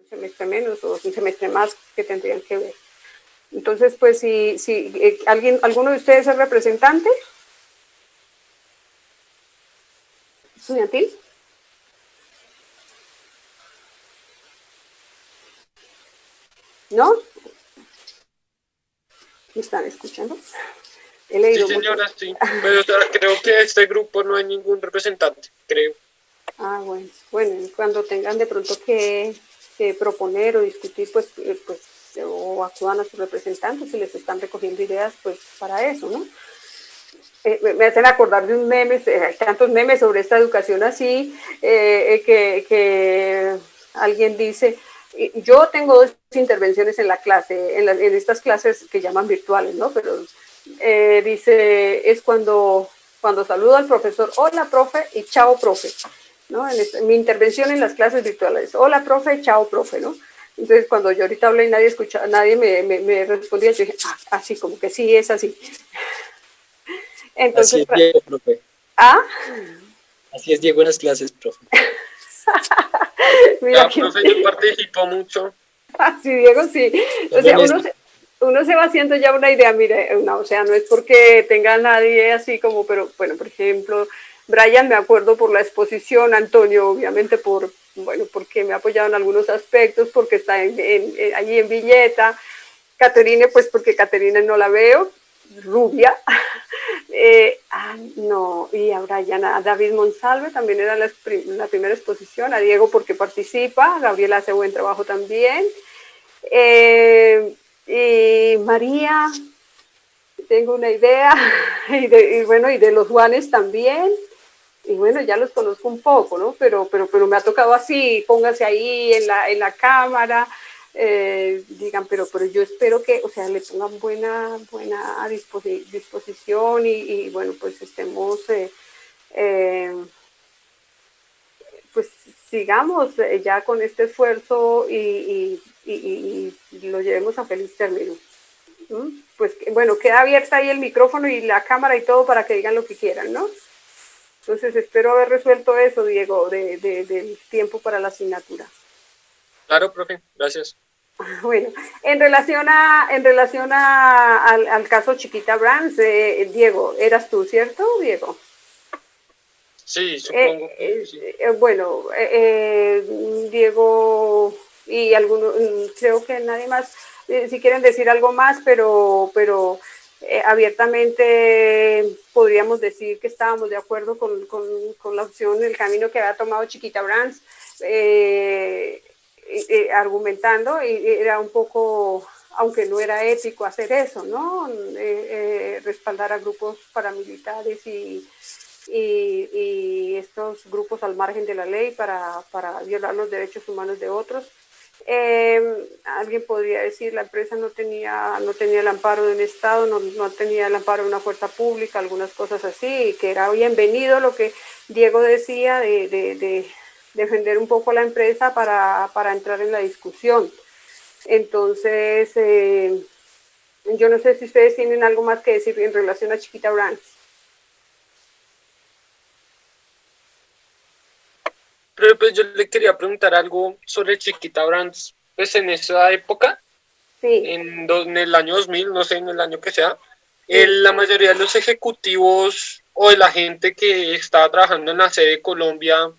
semestre menos o un semestre más que tendrían que ver. Entonces, pues si alguno de ustedes es representante estudiantil. ¿No? ¿Me están escuchando? He Sí, leído mucho. señora, sí. Pues o sea, creo que de este grupo no hay ningún representante, creo. Ah, bueno. Bueno, cuando tengan de pronto que proponer o discutir, pues o acudan a sus representantes si les están recogiendo ideas, pues para eso, ¿no? Me hacen acordar de un meme, hay tantos memes sobre esta educación así, que alguien dice, yo tengo dos intervenciones en la clase, en estas clases que llaman virtuales, ¿no? Pero dice, es cuando saludo al profesor, hola profe y chao profe, ¿no? Mi intervención en las clases virtuales, hola profe, chao profe, ¿no? Entonces cuando yo ahorita hablé y nadie escuchaba, nadie me respondía, yo dije, así como que sí, es así. Así Entonces, es Diego, profe. ah, Así es Diego en las clases, profe. mira Ya, que profe, yo participo mucho. sí, Diego, sí. O Son sea, honestos. uno se va haciendo ya una idea, mire, o sea, no es porque tenga a nadie así como, pero bueno, por ejemplo, Brian me acuerdo por la exposición, Antonio obviamente bueno, porque me ha apoyado en algunos aspectos, porque está allí en Villeta, Caterine, pues porque Caterine no la veo, rubia. No, y a Brian, a David Monsalve también era la primera exposición, a Diego porque participa, Gabriela hace buen trabajo también. Y María, tengo una idea, bueno, y de los Juanes también. Y bueno, ya los conozco un poco, ¿no? Pero me ha tocado así, póngase ahí en la cámara, digan, pero yo espero que, o sea, le pongan buena disposición y bueno, pues estemos, pues sigamos ya con este esfuerzo y lo llevemos a feliz término. Pues bueno, queda abierta ahí el micrófono y la cámara y todo para que digan lo que quieran, ¿no? Entonces espero haber resuelto eso, Diego, del tiempo para la asignatura. Claro, profe, gracias. Bueno, al caso Chiquita Brands, Diego, eras tú, ¿cierto, Diego? Sí, supongo que sí. Bueno, Diego y algunos, creo que nadie más, si quieren decir algo más, pero abiertamente podríamos decir que estábamos de acuerdo con la opción, el camino que había tomado Chiquita Brands, argumentando, y era un poco, aunque no era ético hacer eso, ¿no? Respaldar a grupos paramilitares y estos grupos al margen de la ley para violar los derechos humanos de otros. Alguien podría decir la empresa no tenía el amparo de un Estado, no tenía el amparo de una fuerza pública, algunas cosas así, que era bienvenido lo que Diego decía de defender un poco a la empresa para entrar en la discusión. Entonces, yo no sé si ustedes tienen algo más que decir en relación a Chiquita Brands. Pero pues yo le quería preguntar algo sobre Chiquita Brands. Pues en esa época, Sí, en el año 2000, no sé, en el año que sea, sí. la mayoría de los ejecutivos o de la gente que estaba trabajando en la sede de Colombia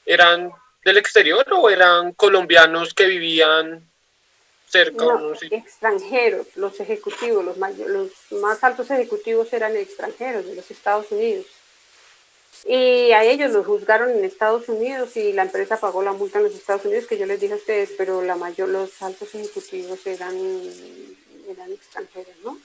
eran del exterior o eran colombianos que vivían cerca o No, no sé. extranjeros, los ejecutivos, los más altos ejecutivos eran extranjeros de los Estados Unidos. Y a ellos los juzgaron en Estados Unidos y la empresa pagó la multa en los Estados Unidos, que yo les dije a ustedes, pero los altos ejecutivos eran extranjeros, ¿no?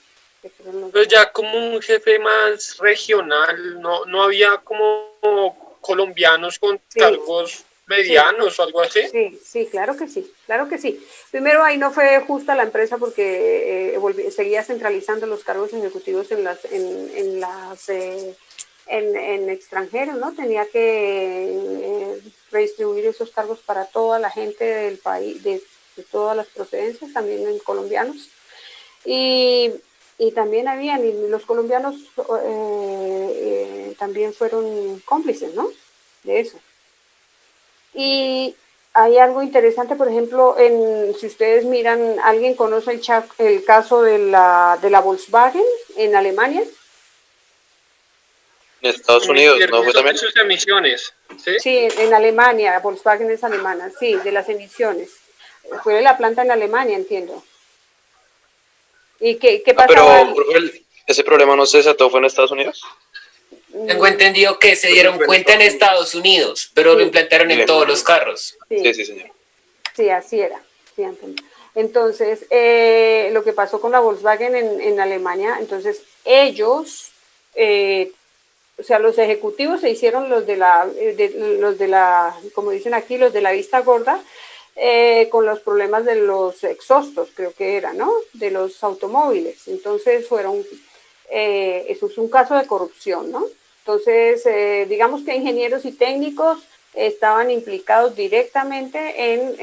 Pues ya como un jefe más regional, no había como colombianos con Sí, cargos sí, medianos o algo así. sí, sí, claro que sí, claro que sí. Primero ahí no fue justa la empresa porque seguía centralizando los cargos ejecutivos en extranjeros, ¿no? Tenía que redistribuir esos cargos para toda la gente del país, de todas las procedencias, también en colombianos. Y, y también habían, y los colombianos también fueron cómplices, ¿no? De eso. Y hay algo interesante, por ejemplo, si ustedes miran, ¿alguien conoce el caso de la Volkswagen en Alemania? En Estados Unidos, Y ¿no fue reducción también? de sus emisiones, ¿sí? Sí, en Alemania, Volkswagen es alemana, sí, de las emisiones. Fue la planta en Alemania, entiendo. ¿Y qué Ah, pero pasaba? ese problema no se desató, ¿fue en Estados Unidos? Tengo entendido que se dieron Fue en cuenta en Estados Estados Unidos, pero lo Sí, implantaron en todos los Unidos. carros. Sí, sí, sí, señor. sí, así era. Sí, Antonio. Entonces, lo que pasó con la Volkswagen en Alemania, entonces ellos, o sea, los ejecutivos se hicieron los de la, como dicen aquí, los de la vista gorda, con los problemas de los exhaustos, creo que era, ¿no? De los automóviles. Entonces eso es un caso de corrupción, ¿no? Entonces, digamos que ingenieros y técnicos estaban implicados directamente en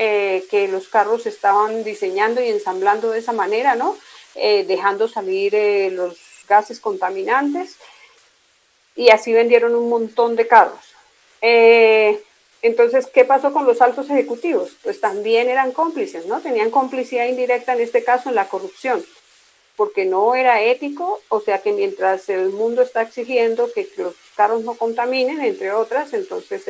que los carros se estaban diseñando y ensamblando de esa manera, ¿no? Dejando salir los gases contaminantes, y así vendieron un montón de carros. Entonces, ¿qué pasó con los altos ejecutivos? Pues también eran cómplices, ¿no? Tenían complicidad indirecta en este caso en la corrupción, porque no era ético, o sea que mientras el mundo está exigiendo que los carros no contaminen, entre otras, entonces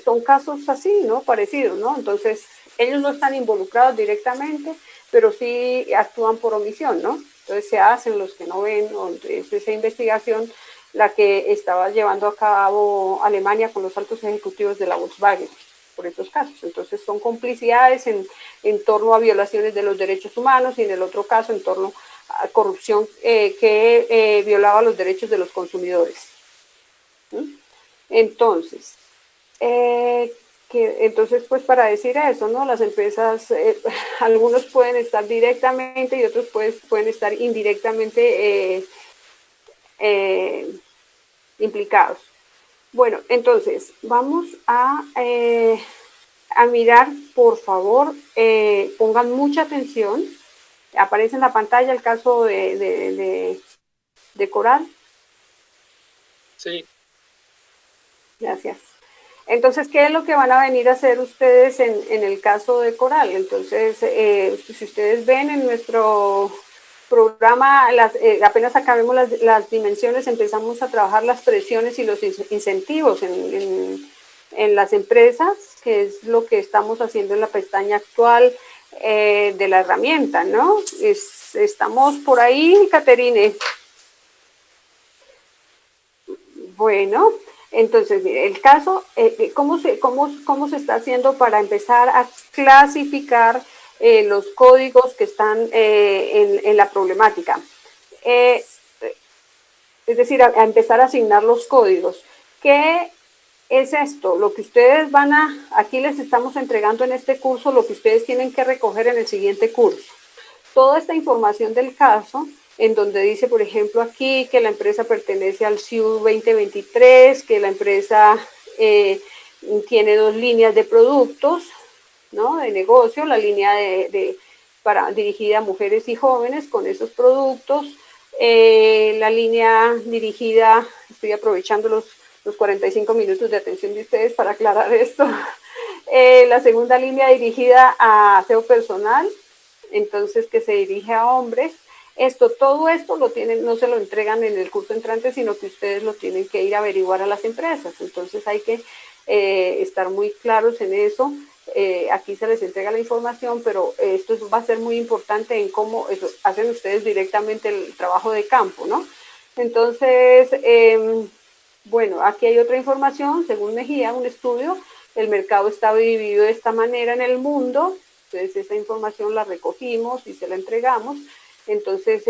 son casos así, ¿no? Parecidos, ¿no? Entonces, ellos no están involucrados directamente, pero sí actúan por omisión, ¿no? Entonces se hacen los que no ven, o es esa investigación la que estaba llevando a cabo Alemania con los altos ejecutivos de la Volkswagen por estos casos. Entonces son complicidades en torno a violaciones de los derechos humanos y en el otro caso en torno a corrupción que violaba los derechos de los consumidores. ¿Sí? Entonces, entonces, pues para decir eso, ¿no? Las empresas, algunos pueden estar directamente y otros pueden estar indirectamente implicados. Bueno, entonces, vamos a mirar, por favor, pongan mucha atención. Aparece en la pantalla el caso de Coral. Sí. Gracias. Entonces, ¿qué es lo que van a venir a hacer ustedes en el caso de Coral? Entonces, si ustedes ven en nuestro programa, apenas acabemos las dimensiones, empezamos a trabajar las presiones y los incentivos en las empresas, que es lo que estamos haciendo en la pestaña actual de la herramienta, ¿no? Estamos por ahí, Caterine. Bueno, entonces, mire, el caso, ¿cómo se está haciendo para empezar a clasificar los códigos que están en la problemática? Es decir, a empezar a asignar los códigos. ¿Qué es esto? Lo que ustedes aquí les estamos entregando en este curso, lo que ustedes tienen que recoger en el siguiente curso. Toda esta información del caso, en donde dice, por ejemplo, aquí que la empresa pertenece al SIU 2023, que la empresa tiene 2 líneas de productos, ¿no? De negocio, la línea dirigida a mujeres y jóvenes con esos productos, la línea dirigida, estoy aprovechando los 45 minutos de atención de ustedes para aclarar esto, la segunda línea dirigida a aseo personal, entonces que se dirige a hombres. Todo esto no se lo entregan en el curso entrante, sino que ustedes lo tienen que ir a averiguar a las empresas. Entonces hay que estar muy claros en eso. Aquí se les entrega la información, pero esto va a ser muy importante en cómo hacen ustedes directamente el trabajo de campo, ¿no? Entonces, bueno, aquí hay otra información, según Mejía, un estudio, el mercado está dividido de esta manera en el mundo. Entonces esa información la recogimos y se la entregamos. Entonces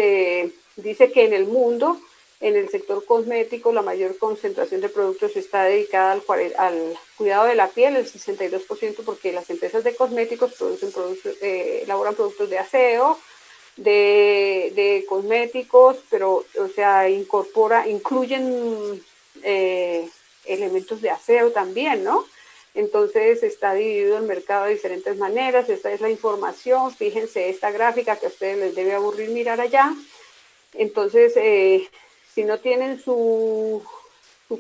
dice que en el mundo, en el sector cosmético, la mayor concentración de productos está dedicada al cuidado de la piel, el 62%, porque las empresas de cosméticos elaboran productos de aseo, de cosméticos, pero, o sea, incluyen elementos de aseo también, ¿no? Entonces está dividido el mercado de diferentes maneras. Esta es la información. Fíjense esta gráfica que a ustedes les debe aburrir mirar allá. Entonces, si no tienen su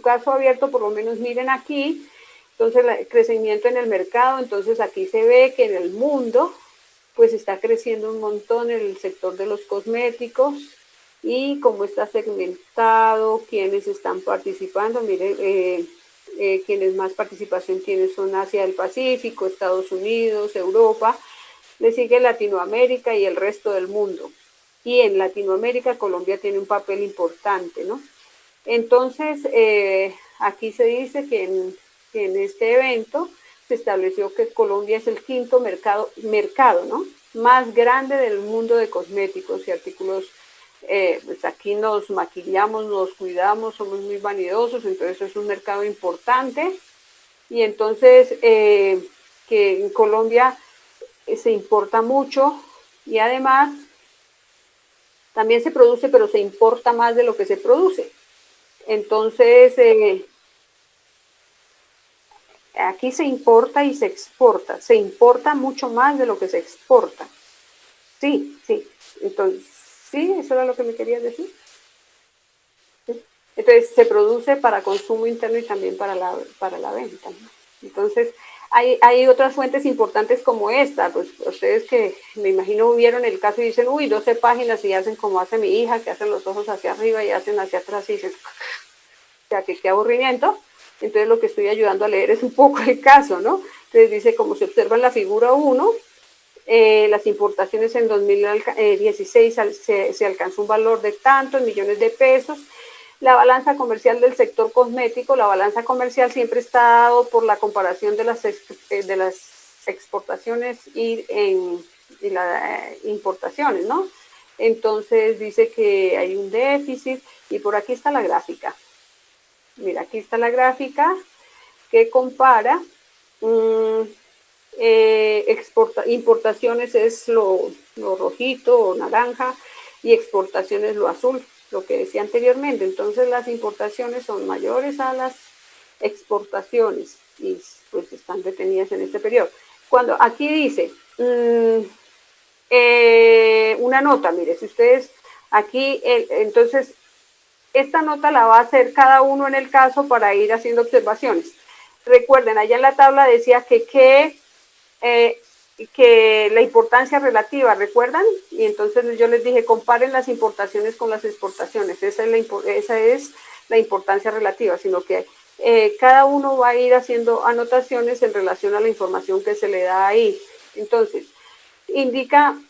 caso abierto, por lo menos miren aquí. Entonces, el crecimiento en el mercado, entonces aquí se ve que en el mundo, pues está creciendo un montón el sector de los cosméticos y cómo está segmentado, quiénes están participando. Miren, quienes más participación tienen son Asia del Pacífico, Estados Unidos, Europa, le sigue Latinoamérica y el resto del mundo. Y en Latinoamérica Colombia tiene un papel importante, ¿no? Entonces, aquí se dice que en este evento se estableció que Colombia es el quinto mercado, ¿no?, más grande del mundo de cosméticos y artículos. Pues aquí nos maquillamos, nos cuidamos, somos muy vanidosos, entonces es un mercado importante. Y entonces que en Colombia se importa mucho y además también se produce, pero se importa más de lo que se produce. Entonces, aquí se importa y se importa mucho más de lo que se exporta. Sí, entonces, sí, eso era lo que me querías decir. Sí. Entonces, se produce para consumo interno y también para la venta, ¿no? Entonces, hay otras fuentes importantes como esta, pues ustedes que me imagino vieron el caso y dicen, uy, 12 páginas y hacen como hace mi hija, que hacen los ojos hacia arriba y hacen hacia atrás y dicen, o sea, que qué aburrimiento. Entonces lo que estoy ayudando a leer es un poco el caso, ¿no? Entonces dice, como se observa en la figura 1, las importaciones en 2016 se alcanzó un valor de tantos millones de pesos. La balanza comercial del sector cosmético, la balanza comercial siempre está dado por la comparación de las exportaciones y las importaciones, ¿no? Entonces dice que hay un déficit y por aquí está la gráfica. Mira, aquí está la gráfica que compara importaciones es lo rojito o naranja y exportaciones lo azul, lo que decía anteriormente. Entonces las importaciones son mayores a las exportaciones y pues están detenidas en este periodo. Cuando aquí dice una nota, mire, si ustedes aquí, entonces esta nota la va a hacer cada uno en el caso para ir haciendo observaciones. Recuerden, allá en la tabla decía que la importancia relativa, ¿recuerdan? Y entonces yo les dije, comparen las importaciones con las exportaciones. Esa es la importancia relativa, sino que cada uno va a ir haciendo anotaciones en relación a la información que se le da ahí. Entonces, indica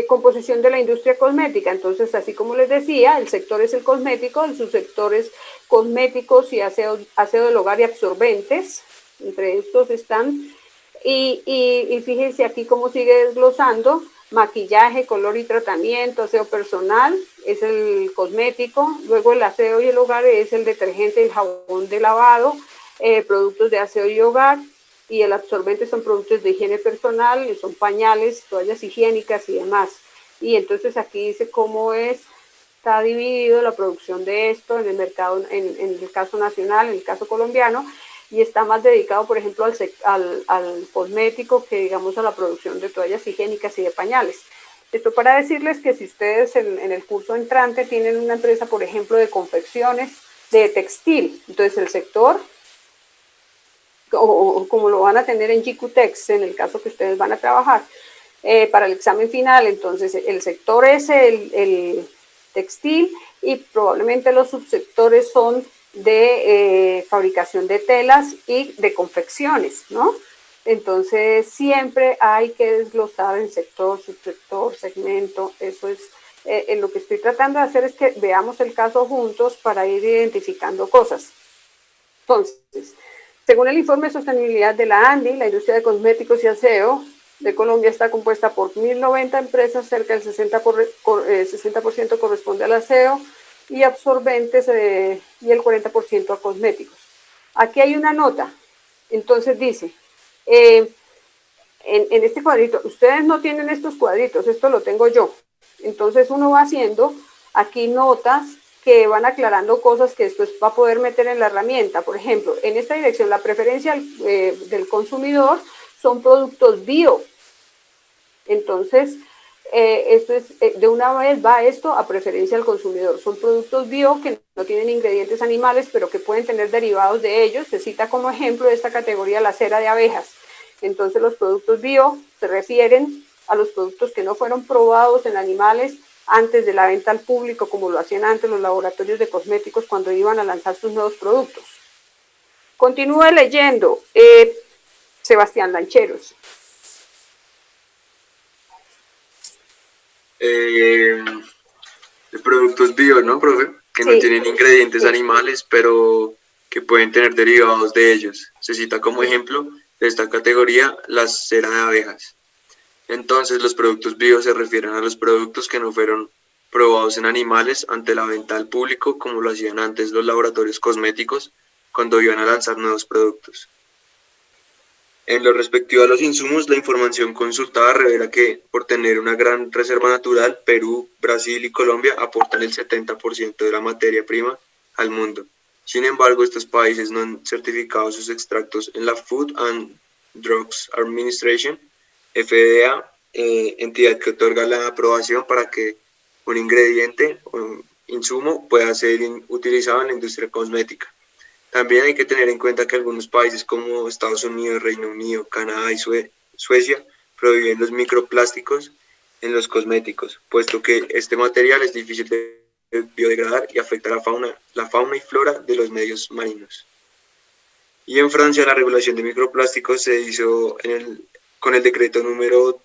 composición de la industria cosmética. Entonces, así como les decía, el sector es el cosmético, el subsector es cosméticos y aseo del hogar y absorbentes. Entre estos están, y fíjense aquí cómo sigue desglosando: maquillaje, color y tratamiento, aseo personal es el cosmético, luego el aseo y el hogar es el detergente, el jabón de lavado, productos de aseo y hogar, y el absorbente son productos de higiene personal, son pañales, toallas higiénicas y demás. Y entonces aquí dice cómo está dividido la producción de esto en el mercado, en el caso nacional, en el caso colombiano, y está más dedicado, por ejemplo, al cosmético que, digamos, a la producción de toallas higiénicas y de pañales. Esto para decirles que si ustedes en el curso entrante tienen una empresa, por ejemplo, de confecciones, de textil, entonces el sector, o como lo van a tener en GQTex, en el caso que ustedes van a trabajar para el examen final, entonces el sector es el textil y probablemente los subsectores son de fabricación de telas y de confecciones, ¿no? Entonces siempre hay que desglosar en sector, subsector, segmento. Eso es lo que estoy tratando de hacer, es que veamos el caso juntos para ir identificando cosas. Entonces, según el informe de sostenibilidad de la ANDI, la industria de cosméticos y aseo de Colombia está compuesta por 1.090 empresas, cerca del 60% corresponde al aseo y absorbentes y el 40% a cosméticos. Aquí hay una nota, entonces dice, en este cuadrito, ustedes no tienen estos cuadritos, esto lo tengo yo. Entonces uno va haciendo aquí notas que van aclarando cosas que después va a poder meter en la herramienta. Por ejemplo, en esta dirección, la preferencia del consumidor son productos bio. Entonces, esto es, de una vez va esto a preferencia al consumidor. Son productos bio que no tienen ingredientes animales, pero que pueden tener derivados de ellos. Se cita como ejemplo de esta categoría la cera de abejas. Entonces los productos bio se refieren a los productos que no fueron probados en animales antes de la venta al público, como lo hacían antes los laboratorios de cosméticos cuando iban a lanzar sus nuevos productos. Continúe leyendo, Sebastián Lancheros. De productos bio, ¿no, profe? Que no tienen ingredientes animales, pero que pueden tener derivados de ellos. Se cita como ejemplo de esta categoría la cera de abejas. Entonces, los productos bio se refieren a los productos que no fueron probados en animales ante la venta al público, como lo hacían antes los laboratorios cosméticos cuando iban a lanzar nuevos productos. En lo respectivo a los insumos, la información consultada revela que, por tener una gran reserva natural, Perú, Brasil y Colombia aportan el 70% de la materia prima al mundo. Sin embargo, estos países no han certificado sus extractos en la Food and Drugs Administration, FDA, entidad que otorga la aprobación para que un ingrediente o un insumo pueda ser utilizado en la industria cosmética. También hay que tener en cuenta que algunos países como Estados Unidos, Reino Unido, Canadá y Suecia prohíben los microplásticos en los cosméticos, puesto que este material es difícil de biodegradar y afecta la fauna y flora de los medios marinos. Y en Francia la regulación de microplásticos se hizo con el decreto número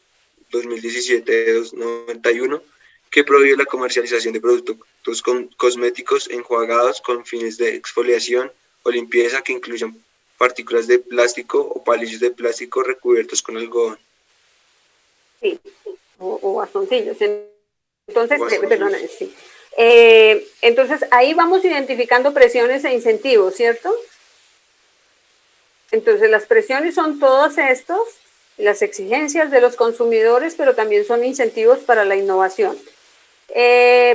2017-291, que prohíbe la comercialización de productos cosméticos enjuagados con fines de exfoliación o limpieza que incluyan partículas de plástico o palillos de plástico recubiertos con algodón. Sí, o bastoncillos. Entonces, perdón, sí. Entonces, ahí vamos identificando presiones e incentivos, ¿cierto? Entonces, las presiones son todos estos, las exigencias de los consumidores, pero también son incentivos para la innovación.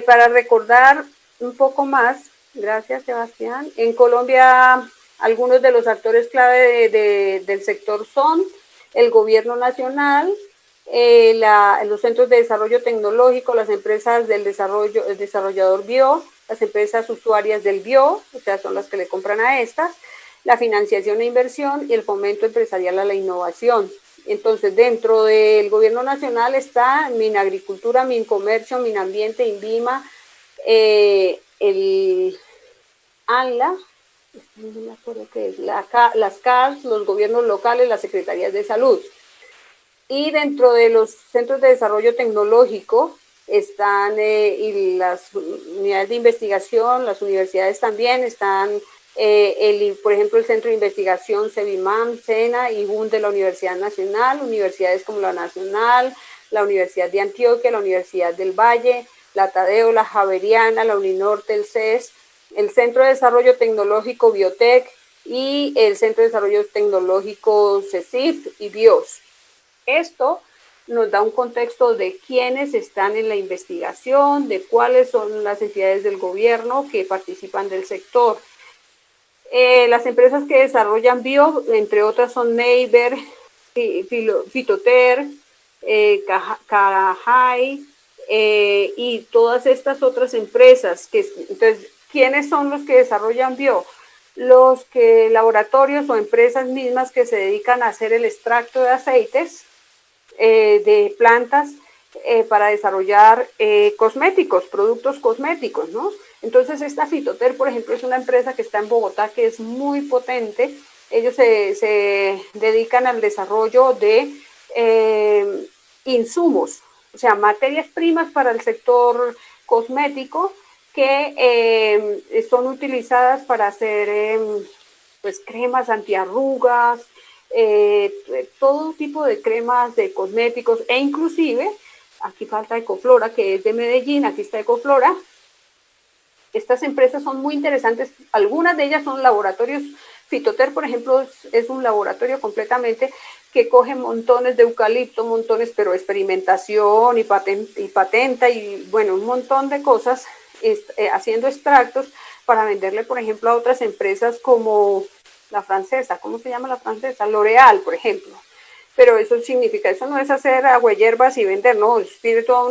Para recordar un poco más, gracias Sebastián, en Colombia algunos de los actores clave del sector son el gobierno nacional, los centros de desarrollo tecnológico, las empresas del el desarrollador bio, las empresas usuarias del bio, o sea, son las que le compran a estas, la financiación e inversión y el fomento empresarial a la innovación. Entonces, dentro del gobierno nacional está Minagricultura, Mincomercio, Minambiente, INVIMA, el ANLA, no me acuerdo qué es, las CARS, los gobiernos locales, las secretarías de salud. Y dentro de los centros de desarrollo tecnológico están y las unidades de investigación, las universidades también están. Por ejemplo, el Centro de Investigación CEBIMAM, SENA y UN de la Universidad Nacional, universidades como la Nacional, la Universidad de Antioquia, la Universidad del Valle, la Tadeo, la Javeriana, la Uninorte, el CES, el Centro de Desarrollo Tecnológico Biotech y el Centro de Desarrollo Tecnológico CECIP y BIOS. Esto nos da un contexto de quiénes están en la investigación, de cuáles son las entidades del gobierno que participan del sector. Las empresas que desarrollan bio, entre otras, son Neighbor, Fitoter, Carajay y todas estas otras empresas. Entonces, ¿quiénes son los que desarrollan bio? Los laboratorios o empresas mismas que se dedican a hacer el extracto de aceites de plantas para desarrollar cosméticos, productos cosméticos, ¿no? Entonces, esta Fitoter, por ejemplo, es una empresa que está en Bogotá que es muy potente. Ellos se dedican al desarrollo de insumos, o sea, materias primas para el sector cosmético que son utilizadas para hacer pues, cremas antiarrugas, todo tipo de cremas de cosméticos e inclusive, aquí falta Ecoflora, que es de Medellín, aquí está Ecoflora. Estas empresas son muy interesantes, algunas de ellas son laboratorios. Fitoter, por ejemplo, es un laboratorio completamente que coge montones de eucalipto, montones, pero experimentación y patenta y bueno, un montón de cosas, haciendo extractos para venderle, por ejemplo, a otras empresas como la francesa, ¿cómo se llama la francesa? L'Oréal, por ejemplo. pero eso significa, eso no es hacer aguayerbas y vender, no, tiene toda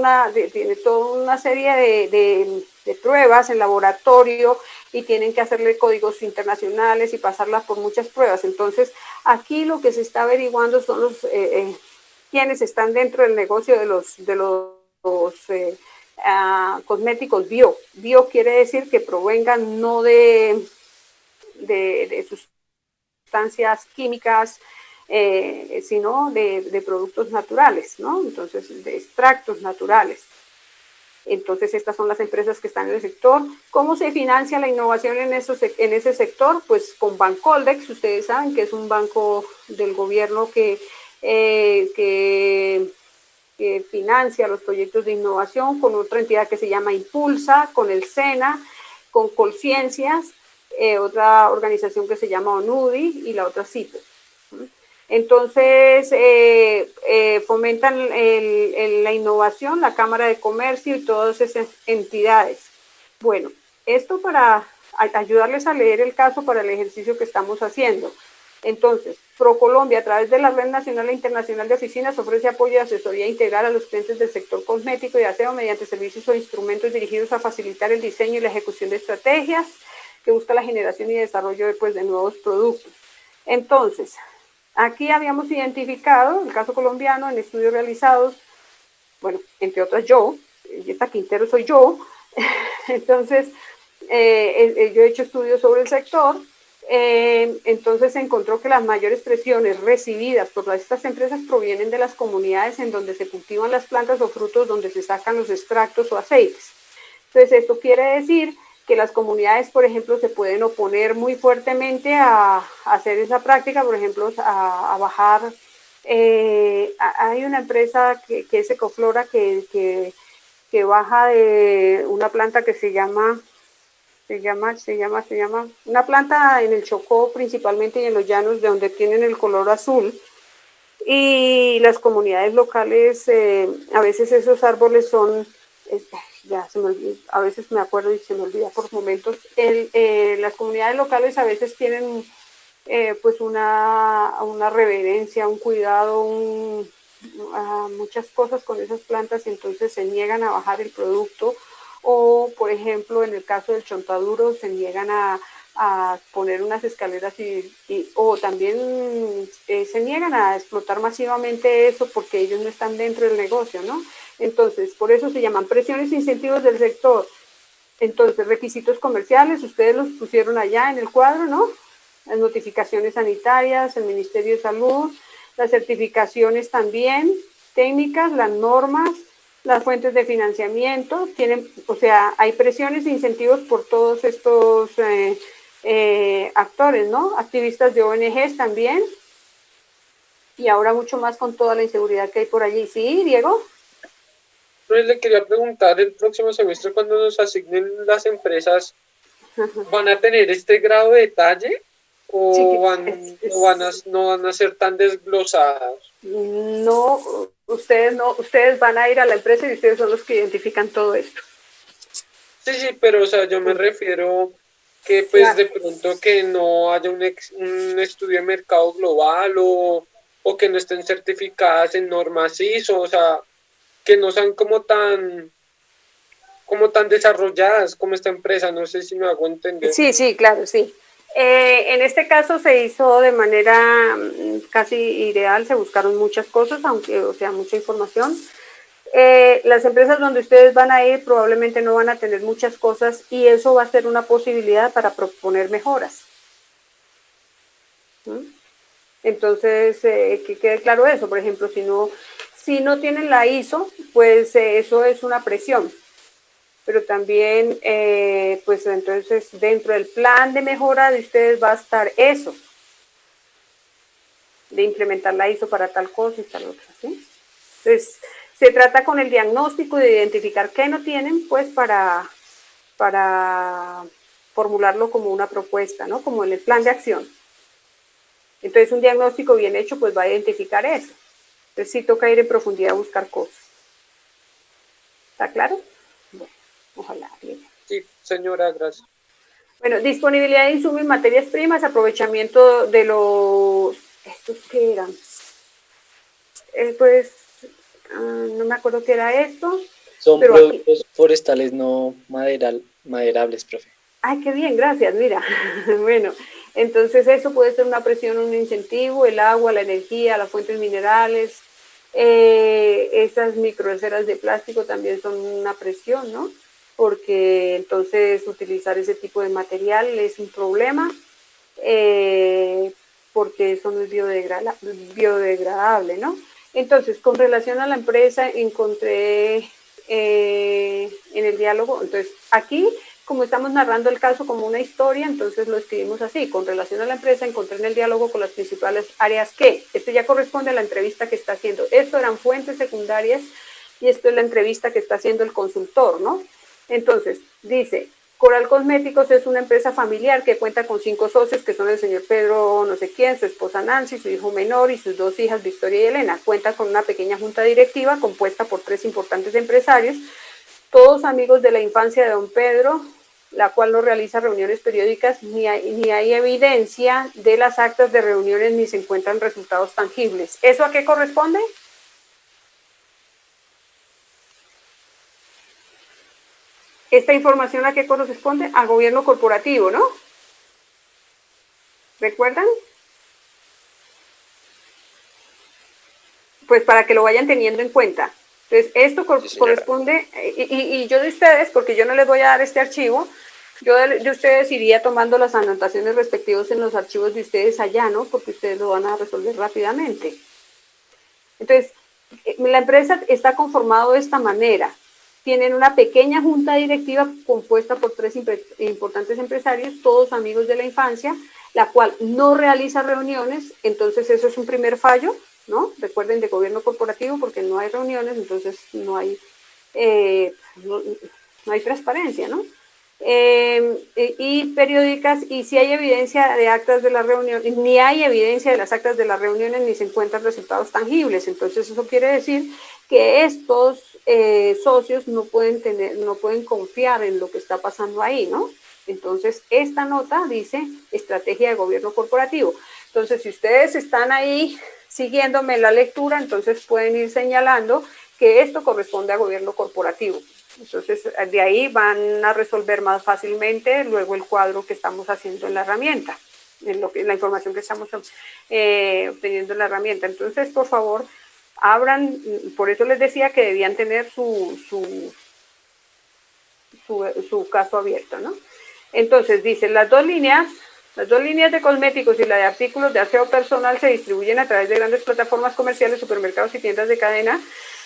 una serie de pruebas en laboratorio y tienen que hacerle códigos internacionales y pasarlas por muchas pruebas. Entonces, aquí lo que se está averiguando son los quienes están dentro del negocio de los cosméticos bio. Bio quiere decir que provengan no de sustancias químicas, sino de productos naturales, ¿no? Entonces, de extractos naturales. Entonces, estas son las empresas que están en el sector. ¿Cómo se financia la innovación en ese sector? Pues con Bancoldex, ustedes saben que es un banco del gobierno que financia los proyectos de innovación, con otra entidad que se llama Impulsa, con el SENA, con Colciencias, otra organización que se llama ONUDI y la otra CIPE. Entonces, fomentan la innovación, la Cámara de Comercio y todas esas entidades. Bueno, esto para ayudarles a leer el caso para el ejercicio que estamos haciendo. Entonces, ProColombia, a través de la Red Nacional e Internacional de Oficinas, ofrece apoyo y asesoría integral a los clientes del sector cosmético y aseo mediante servicios o instrumentos dirigidos a facilitar el diseño y la ejecución de estrategias que busca la generación y desarrollo de nuevos productos. Entonces, aquí habíamos identificado el caso colombiano en estudios realizados, bueno, entre otras yo, y esta Quintero soy yo, entonces yo he hecho estudios sobre el sector. Entonces se encontró que las mayores presiones recibidas por estas empresas provienen de las comunidades en donde se cultivan las plantas o frutos donde se sacan los extractos o aceites. Entonces esto quiere decir que las comunidades, por ejemplo, se pueden oponer muy fuertemente a hacer esa práctica, por ejemplo, a bajar. Hay una empresa que es Ecoflora que baja de una planta que se llama una planta en el Chocó principalmente y en los llanos de donde tienen el color azul, y las comunidades locales, a veces esos árboles son, ya se me olvida, a veces me acuerdo y se me olvida por momentos, las comunidades locales a veces tienen pues una reverencia, un cuidado, muchas cosas con esas plantas, y entonces se niegan a bajar el producto. O, por ejemplo, en el caso del chontaduro, se niegan a poner unas escaleras o también se niegan a explotar masivamente eso porque ellos no están dentro del negocio, ¿no? Entonces, por eso se llaman presiones e incentivos del sector. Entonces, requisitos comerciales, ustedes los pusieron allá en el cuadro, ¿no? Las notificaciones sanitarias, el Ministerio de Salud, las certificaciones también, técnicas, las normas, las fuentes de financiamiento, o sea, hay presiones e incentivos por todos estos actores, ¿no? Activistas de ONGs también, y ahora mucho más con toda la inseguridad que hay por allí. ¿Sí, Diego? Pues le quería preguntar, el próximo semestre cuando nos asignen las empresas, ¿van a tener este grado de detalle o no van a ser tan desglosadas? No, ustedes van a ir a la empresa y ustedes son los que identifican todo esto. Sí, pero o sea, yo me refiero que pues claro, de pronto que no haya un estudio de mercado global o que no estén certificadas en normas ISO, o sea, que no sean como tan desarrolladas como esta empresa, no sé si me hago entender. Sí, claro, sí. En este caso se hizo de manera casi ideal, se buscaron muchas cosas, aunque, o sea, mucha información. Las empresas donde ustedes van a ir probablemente no van a tener muchas cosas y eso va a ser una posibilidad para proponer mejoras. Entonces, que quede claro eso. Por ejemplo, si no tienen la ISO, pues eso es una presión. Pero también, pues entonces dentro del plan de mejora de ustedes va a estar eso, de implementar la ISO para tal cosa y tal otra, ¿sí? Entonces, se trata con el diagnóstico de identificar qué no tienen, pues para formularlo como una propuesta, ¿no? Como en el plan de acción. Entonces, un diagnóstico bien hecho, pues va a identificar eso. Entonces, sí toca ir en profundidad a buscar cosas. ¿Está claro? Bueno, ojalá. Bien. Sí, señora, gracias. Bueno, disponibilidad de insumos y materias primas, aprovechamiento de los... ¿Estos qué eran? pues, no me acuerdo qué era esto. Son pero productos forestales no maderables, profe. Ay, qué bien, gracias, mira. Bueno, entonces eso puede ser una presión, un incentivo, el agua, la energía, las fuentes minerales, esas microesferas de plástico también son una presión, ¿no? Porque entonces utilizar ese tipo de material es un problema, porque eso no es biodegradable, ¿no? Entonces, con relación a la empresa, encontré en el diálogo, entonces aquí, como estamos narrando el caso como una historia, entonces lo escribimos así: con relación a la empresa, encontré en el diálogo con las principales áreas que, esto ya corresponde a la entrevista que está haciendo, esto eran fuentes secundarias y esto es la entrevista que está haciendo el consultor, ¿no? Entonces, dice, Coral Cosméticos es una empresa familiar que cuenta con 5 socios, que son el señor Pedro no sé quién, su esposa Nancy, su hijo menor y sus 2 hijas, Victoria y Elena. Cuenta con una pequeña junta directiva compuesta por 3 importantes empresarios, todos amigos de la infancia de don Pedro, la cual no realiza reuniones periódicas, ni hay evidencia de las actas de reuniones, ni se encuentran resultados tangibles. ¿Eso a qué corresponde? Esta información a qué corresponde: al gobierno corporativo, ¿no? ¿Recuerdan? Pues para que lo vayan teniendo en cuenta. Entonces, esto corresponde, y yo de ustedes, porque yo no les voy a dar este archivo, yo de ustedes iría tomando las anotaciones respectivas en los archivos de ustedes allá, ¿no? Porque ustedes lo van a resolver rápidamente. Entonces, la empresa está conformada de esta manera. Tienen una pequeña junta directiva compuesta por 3 importantes empresarios, todos amigos de la infancia, la cual no realiza reuniones. Entonces eso es un primer fallo, ¿no? Recuerden, de gobierno corporativo, porque no hay reuniones, entonces no hay transparencia, ¿no? Y periódicas, y si hay evidencia de actas de las reuniones, ni hay evidencia de las actas de las reuniones, ni se encuentran resultados tangibles. Entonces eso quiere decir que estos socios no pueden confiar en lo que está pasando ahí, ¿no? Entonces esta nota dice estrategia de gobierno corporativo. Entonces, si ustedes están ahí siguiéndome la lectura, entonces pueden ir señalando que esto corresponde a gobierno corporativo. Entonces, de ahí van a resolver más fácilmente luego el cuadro que estamos haciendo en la herramienta, en la información que estamos obteniendo en la herramienta. Entonces, por favor, abran, por eso les decía que debían tener su caso abierto, ¿no? Entonces, dice, las dos líneas de cosméticos y la de artículos de aseo personal se distribuyen a través de grandes plataformas comerciales, supermercados y tiendas de cadena.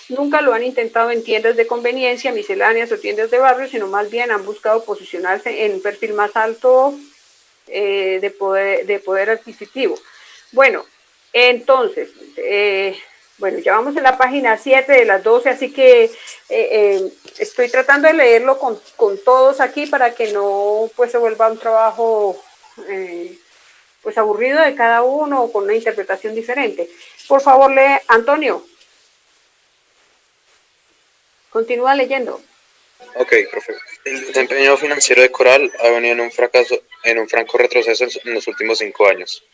Nunca lo han intentado en tiendas de conveniencia, misceláneas o tiendas de barrio, sino más bien han buscado posicionarse en un perfil más alto de poder adquisitivo. Bueno, entonces, bueno, ya vamos en la página 7 de las 12, así que estoy tratando de leerlo con todos aquí para que no pues se vuelva un trabajo pues aburrido de cada uno o con una interpretación diferente. Por favor, lee, Antonio. Continúa leyendo. Ok, profe. El desempeño financiero de Coral ha venido en un franco retroceso en los últimos 5 años,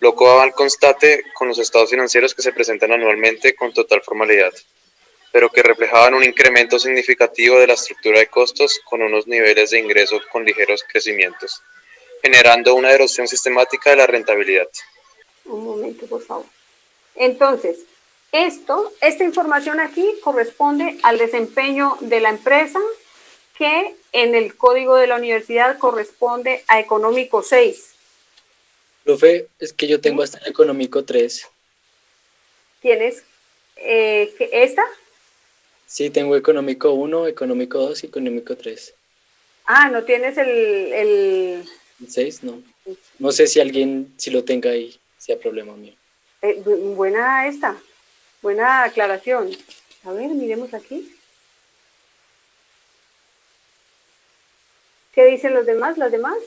lo cual constate con los estados financieros que se presentan anualmente con total formalidad, pero que reflejaban un incremento significativo de la estructura de costos con unos niveles de ingreso con ligeros crecimientos, generando una erosión sistemática de la rentabilidad. Un momento, por favor. Entonces, esta información aquí corresponde al desempeño de la empresa, que en el código de la universidad corresponde a económico 6. Profe, es que yo tengo hasta el económico 3. ¿Tienes esta? Sí, tengo económico 1, económico 2 y económico 3. Ah, ¿no tienes el 6? No. No sé si alguien, si lo tenga ahí, sea problema mío. Buena aclaración. A ver, miremos aquí. ¿Qué dicen los demás, las demás?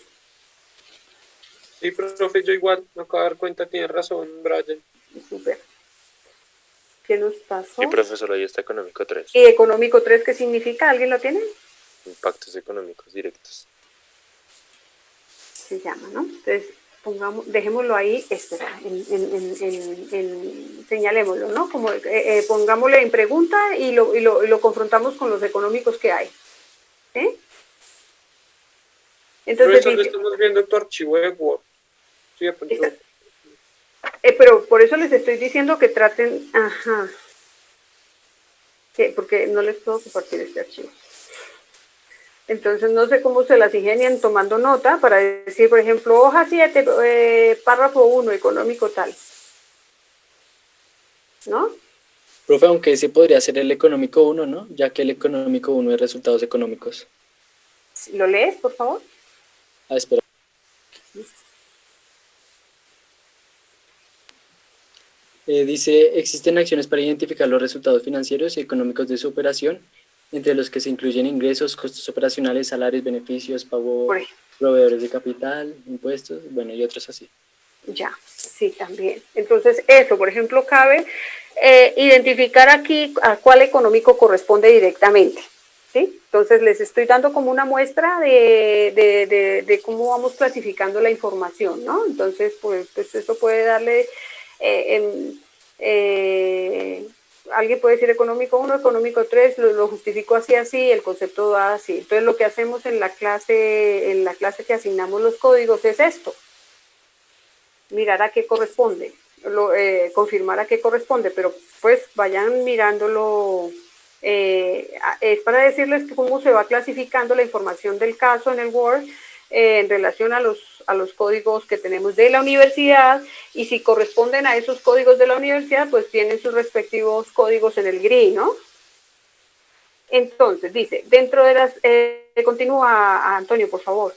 Sí, profe, yo igual me acabo de dar cuenta, tiene razón, Brian. Súper. ¿Qué nos pasó? Sí, profesor, ahí está económico 3. ¿Y económico 3 qué significa? ¿Alguien lo tiene? Impactos económicos directos. Se llama, ¿no? Entonces, dejémoslo ahí, señalémoslo, ¿no? Como pongámosle en pregunta y lo confrontamos con los económicos que hay. ¿Sí? Entonces, Pero eso lo estamos viendo en tu archivo de Word. Sí, de pronto. Pero por eso les estoy diciendo que traten, sí, porque no les puedo compartir este archivo. Entonces no sé cómo se las ingenian tomando nota para decir, por ejemplo, hoja 7, párrafo 1, económico tal. ¿No? Profe, aunque ese podría ser el económico 1, ¿no? Ya que el económico 1 es resultados económicos. ¿Lo lees, por favor? Espera. Dice, existen acciones para identificar los resultados financieros y económicos de su operación, entre los que se incluyen ingresos, costos operacionales, salarios, beneficios, pago, proveedores de capital, impuestos, bueno, y otros así. Ya, sí, también. Entonces, eso, por ejemplo, cabe identificar aquí a cuál económico corresponde directamente. ¿Sí? Entonces, les estoy dando como una muestra de cómo vamos clasificando la información, ¿no? Entonces, pues eso puede darle... alguien puede decir económico 1, económico 3, lo justifico así, el concepto da así. Entonces, lo que hacemos en la clase que asignamos los códigos es esto. Mirar a qué corresponde, confirmar a qué corresponde, pero pues vayan mirándolo. Es para decirles cómo se va clasificando la información del caso en el Word en relación a los códigos que tenemos de la universidad, y si corresponden a esos códigos de la universidad, pues tienen sus respectivos códigos en el GRI, ¿no? Entonces, dice, dentro de las... continúa, Antonio, por favor.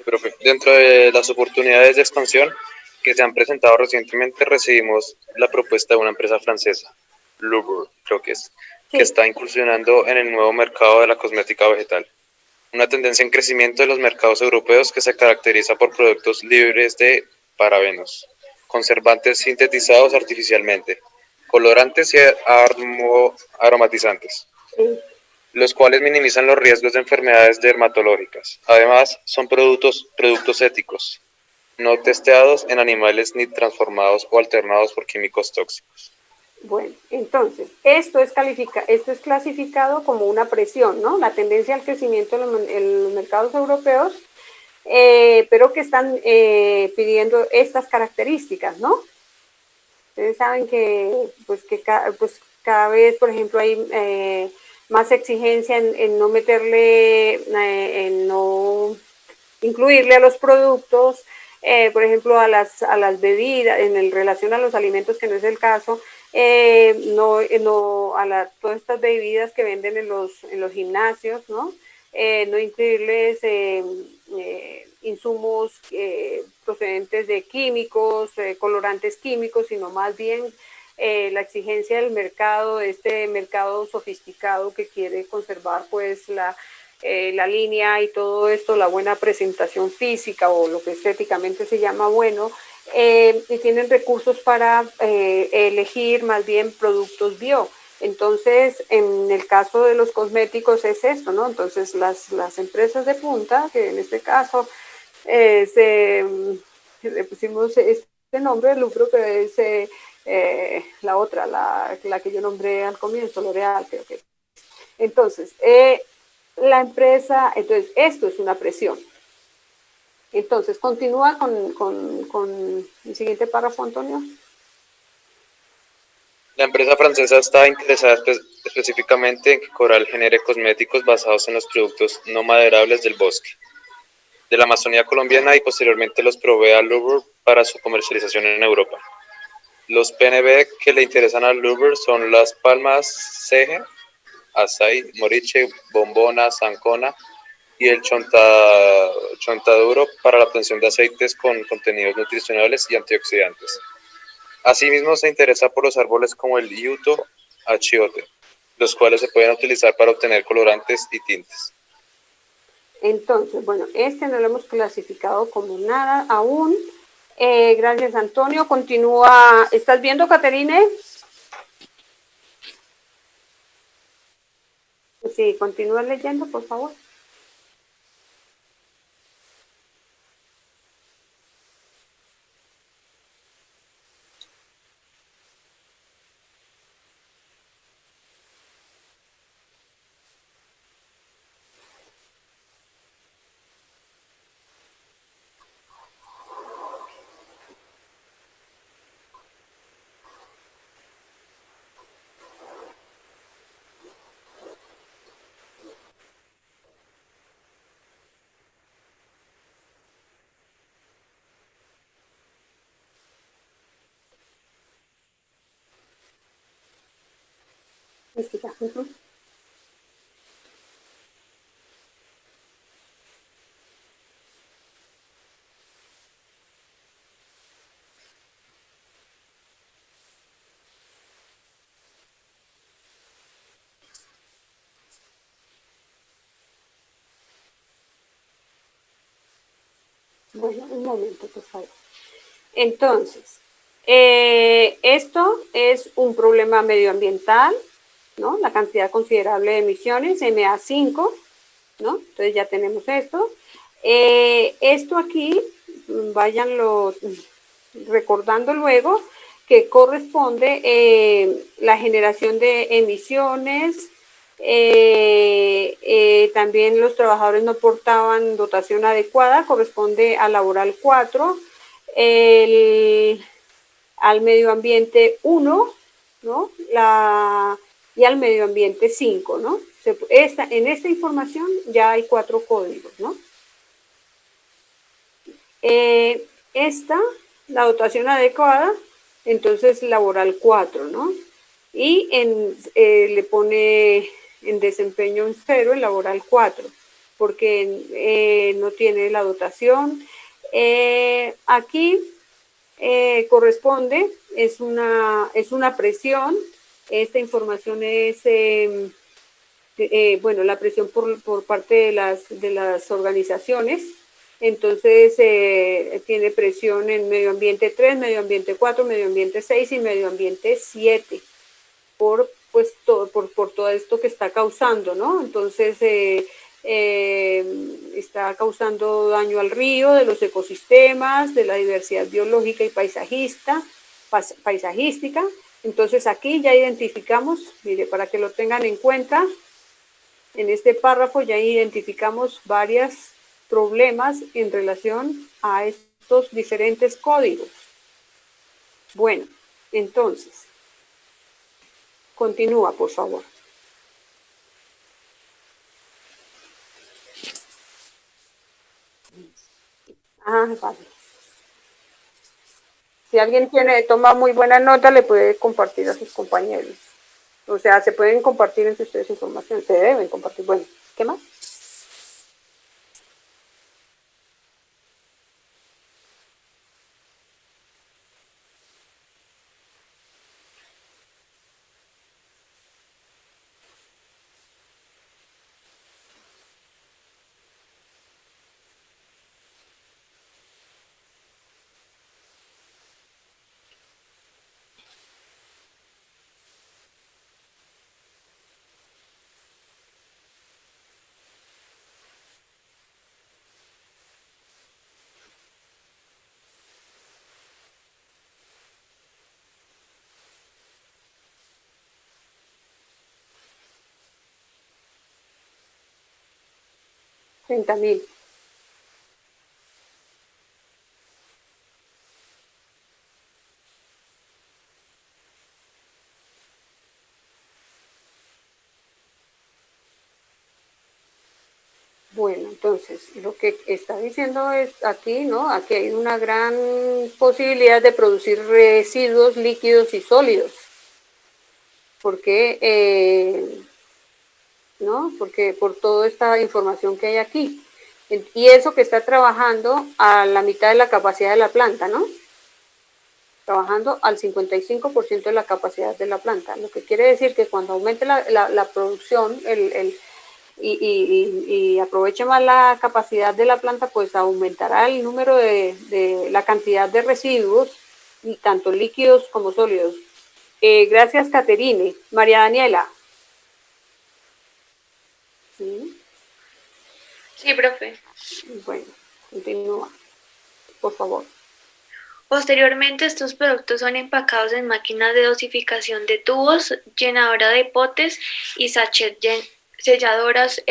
Profe, dentro de las oportunidades de expansión que se han presentado recientemente, recibimos la propuesta de una empresa francesa, Louvre, creo que es, que está incursionando en el nuevo mercado de la cosmética vegetal. Una tendencia en crecimiento de los mercados europeos que se caracteriza por productos libres de parabenos, conservantes sintetizados artificialmente, colorantes y aromatizantes, los cuales minimizan los riesgos de enfermedades dermatológicas. Además, son productos éticos, no testeados en animales ni transformados o alternados por químicos tóxicos. Bueno, entonces, esto es clasificado como una presión, ¿no? La tendencia al crecimiento en los mercados europeos, pero que están pidiendo estas características, ¿no? Ustedes saben que cada vez, por ejemplo, hay más exigencia en no meterle, en no incluirle a los productos, por ejemplo, a las bebidas, en relación a los alimentos, que no es el caso, todas estas bebidas que venden en los gimnasios, ¿no? No incluirles insumos procedentes de químicos, colorantes químicos, sino más bien la exigencia del mercado, este mercado sofisticado que quiere conservar pues la línea y todo esto, la buena presentación física o lo que estéticamente se llama bueno, y tienen recursos para elegir más bien productos bio. Entonces, en el caso de los cosméticos es esto, ¿no? Entonces, las empresas de punta, que en este caso le pusimos este nombre, Lucro, que es la otra, la que yo nombré al comienzo, L'Oreal, creo que. Entonces, la empresa, entonces esto es una presión. Entonces, continúa con el siguiente párrafo, Antonio. La empresa francesa está interesada específicamente en que Coral genere cosméticos basados en los productos no maderables del bosque, de la Amazonía colombiana, y posteriormente los provee a Louvre para su comercialización en Europa. Los PNB que le interesan a Louvre son las palmas Ceje, Açaí, Moriche, Bombona, Zancona y el chontaduro para la obtención de aceites con contenidos nutricionales y antioxidantes. Asimismo, se interesa por los árboles como el Iuto achiote, los cuales se pueden utilizar para obtener colorantes y tintes. Entonces, bueno, este no lo hemos clasificado como nada aún. Gracias, Antonio. Continúa. ¿Estás viendo, Caterine? Sí, continúa leyendo, por favor. plástica. Bueno, un momento, por favor. Entonces, esto es un problema medioambiental, ¿no? La cantidad considerable de emisiones, MA5, ¿no? Entonces ya tenemos esto. Esto aquí, váyanlo recordando luego, que corresponde la generación de emisiones. También los trabajadores no portaban dotación adecuada, corresponde a laboral 4, al medio ambiente 1, ¿no? Y al medio ambiente 5, ¿no? En esta información ya hay 4 códigos, ¿no? La dotación adecuada, entonces laboral 4, ¿no? Y le pone en desempeño en 0 el laboral 4, porque no tiene la dotación. Aquí corresponde, es una presión. Esta información es, bueno, la presión por parte de las organizaciones. Entonces, tiene presión en medio ambiente 3, medio ambiente 4, medio ambiente 6 y medio ambiente 7, por todo esto que está causando, ¿no? Entonces, está causando daño al río, de los ecosistemas, de la diversidad biológica y paisajística. Entonces, aquí ya identificamos, mire, para que lo tengan en cuenta, en este párrafo ya identificamos varios problemas en relación a estos diferentes códigos. Bueno, entonces, continúa, por favor. Vale. Si alguien toma muy buena nota, le puede compartir a sus compañeros. O sea, se pueden compartir entre ustedes información, se deben compartir. Bueno, ¿qué más? $30,000. Bueno, entonces, lo que está diciendo es aquí, ¿no? Aquí hay una gran posibilidad de producir residuos líquidos y sólidos. Porque, ¿no? Porque por toda esta información que hay aquí. Y eso que está trabajando a la mitad de la capacidad de la planta, ¿no? Trabajando al 55% de la capacidad de la planta. Lo que quiere decir que cuando aumente la producción, y aproveche más la capacidad de la planta, pues aumentará el número de la cantidad de residuos, tanto líquidos como sólidos. Gracias, Caterine. María Daniela. ¿Sí? Sí, profe. Bueno, continúa, por favor. Posteriormente, estos productos son empacados en máquinas de dosificación de tubos, llenadora de potes y sachet selladoras,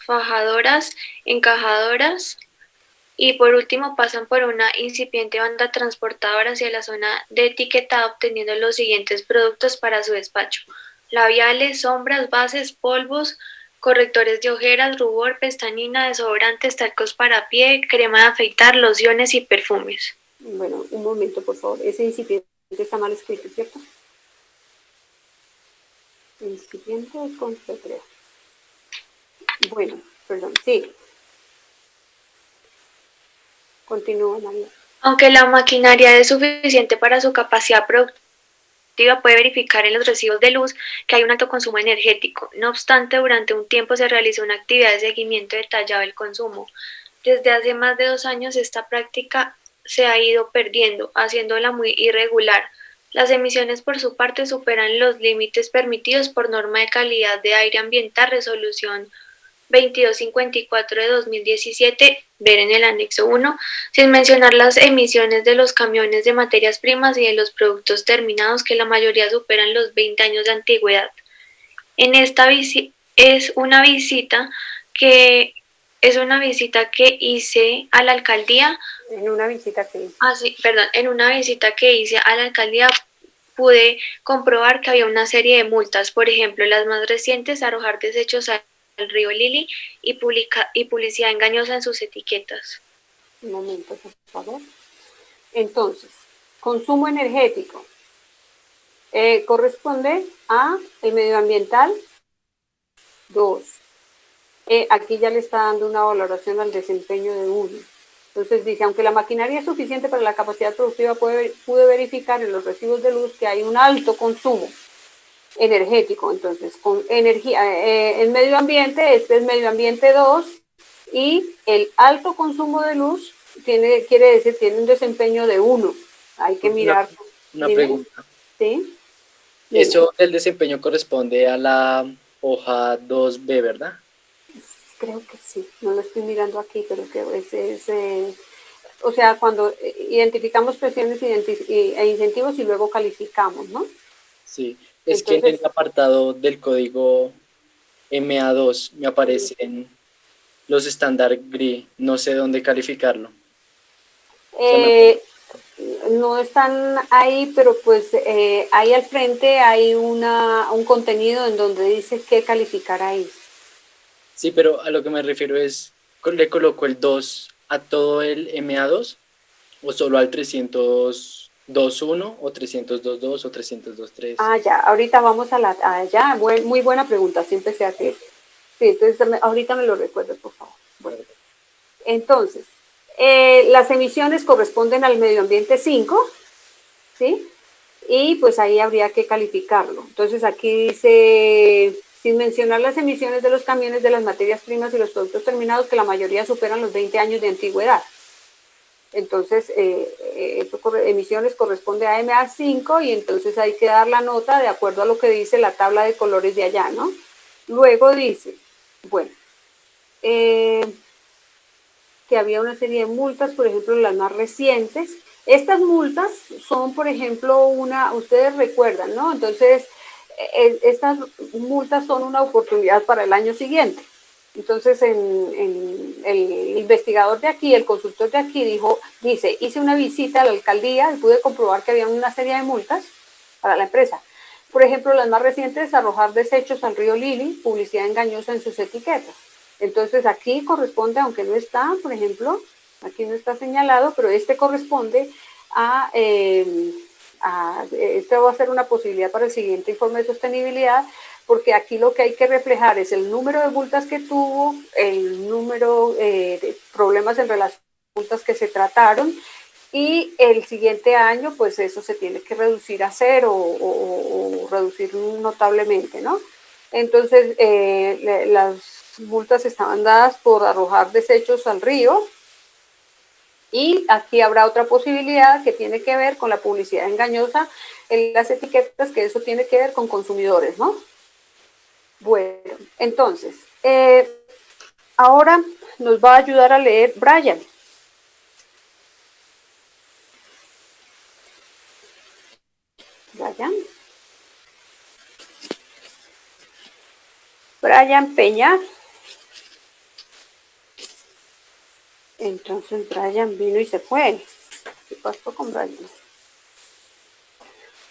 fajadoras, encajadoras, y por último pasan por una incipiente banda transportadora hacia la zona de etiquetado, obteniendo los siguientes productos para su despacho: labiales, sombras, bases, polvos, correctores de ojeras, rubor, pestañina, desodorantes, talcos para pie, crema de afeitar, lociones y perfumes. Bueno, un momento, por favor. Ese incipiente está mal escrito, ¿cierto? Incipiente con C3. Bueno, perdón, sí. Continúa, María. Aunque la maquinaria es suficiente para su capacidad productiva, puede verificar en los recibos de luz que hay un alto consumo energético. No obstante, durante un tiempo se realizó una actividad de seguimiento detallado del consumo. Desde hace más de 2 años esta práctica se ha ido perdiendo, haciéndola muy irregular. Las emisiones por su parte superan los límites permitidos por norma de calidad de aire ambiental resolución 2254 de 2017, ver en el anexo 1, sin mencionar las emisiones de los camiones de materias primas y de los productos terminados, que la mayoría superan los 20 años de antigüedad. En esta es una visita que hice a la alcaldía. En una visita que hice. En una visita que hice a la alcaldía pude comprobar que había una serie de multas, por ejemplo, las más recientes, arrojar desechos al río Lili y publicidad engañosa en sus etiquetas. Un momento, por favor. Entonces, consumo energético corresponde a el medioambiental 2. Aquí ya le está dando una valoración al desempeño de 1. Entonces dice, aunque la maquinaria es suficiente para la capacidad productiva, pude verificar en los recibos de luz que hay un alto consumo energético. Entonces, con energía, el medio ambiente, este es medio ambiente 2, y el alto consumo de luz quiere decir tiene un desempeño de 1. Hay que mirar. Una pregunta. ¿Sí? Eso, el desempeño corresponde a la hoja 2B, ¿verdad? Creo que sí, no lo estoy mirando aquí, pero que o sea, cuando identificamos presiones e incentivos y luego calificamos, ¿no? Sí, es que en el apartado del código MA2 me aparecen los estándar GRI, no sé dónde calificarlo. No están ahí, pero pues ahí al frente hay un contenido en donde dice qué calificar ahí. Sí, pero a lo que me refiero es, ¿le coloco el 2 a todo el MA2 o solo al 302.1 o 302.2 o 302.3? Ah, ya, ahorita vamos ya, muy buena pregunta, siempre se hace. Sí, entonces ahorita me lo recuerdas, por favor. Bueno, entonces, las emisiones corresponden al medio ambiente 5, ¿sí? Y pues ahí habría que calificarlo. Entonces aquí dice, sin mencionar las emisiones de los camiones de las materias primas y los productos terminados, que la mayoría superan los 20 años de antigüedad. Entonces, emisiones corresponde a MA5 y entonces hay que dar la nota de acuerdo a lo que dice la tabla de colores de allá, ¿no? Luego dice, bueno, que había una serie de multas, por ejemplo, las más recientes. Estas multas son, por ejemplo, ustedes recuerdan, ¿no? Entonces, estas multas son una oportunidad para el año siguiente. Entonces, el investigador de aquí, el consultor de aquí dice, hice una visita a la alcaldía y pude comprobar que había una serie de multas para la empresa. Por ejemplo, las más recientes, arrojar desechos al río Lili, publicidad engañosa en sus etiquetas. Entonces, aquí corresponde, aunque no está, por ejemplo, aquí no está señalado, pero este corresponde este va a ser una posibilidad para el siguiente informe de sostenibilidad, porque aquí lo que hay que reflejar es el número de multas que tuvo, el número de problemas en relación a las multas que se trataron, y el siguiente año, pues eso se tiene que reducir a cero o reducir notablemente, ¿no? Entonces, las multas estaban dadas por arrojar desechos al río, y aquí habrá otra posibilidad que tiene que ver con la publicidad engañosa en las etiquetas, que eso tiene que ver con consumidores, ¿no? Bueno, entonces, ahora nos va a ayudar a leer Brian. Brian Peña. Entonces Brian vino y se fue. ¿Qué pasó con Brian?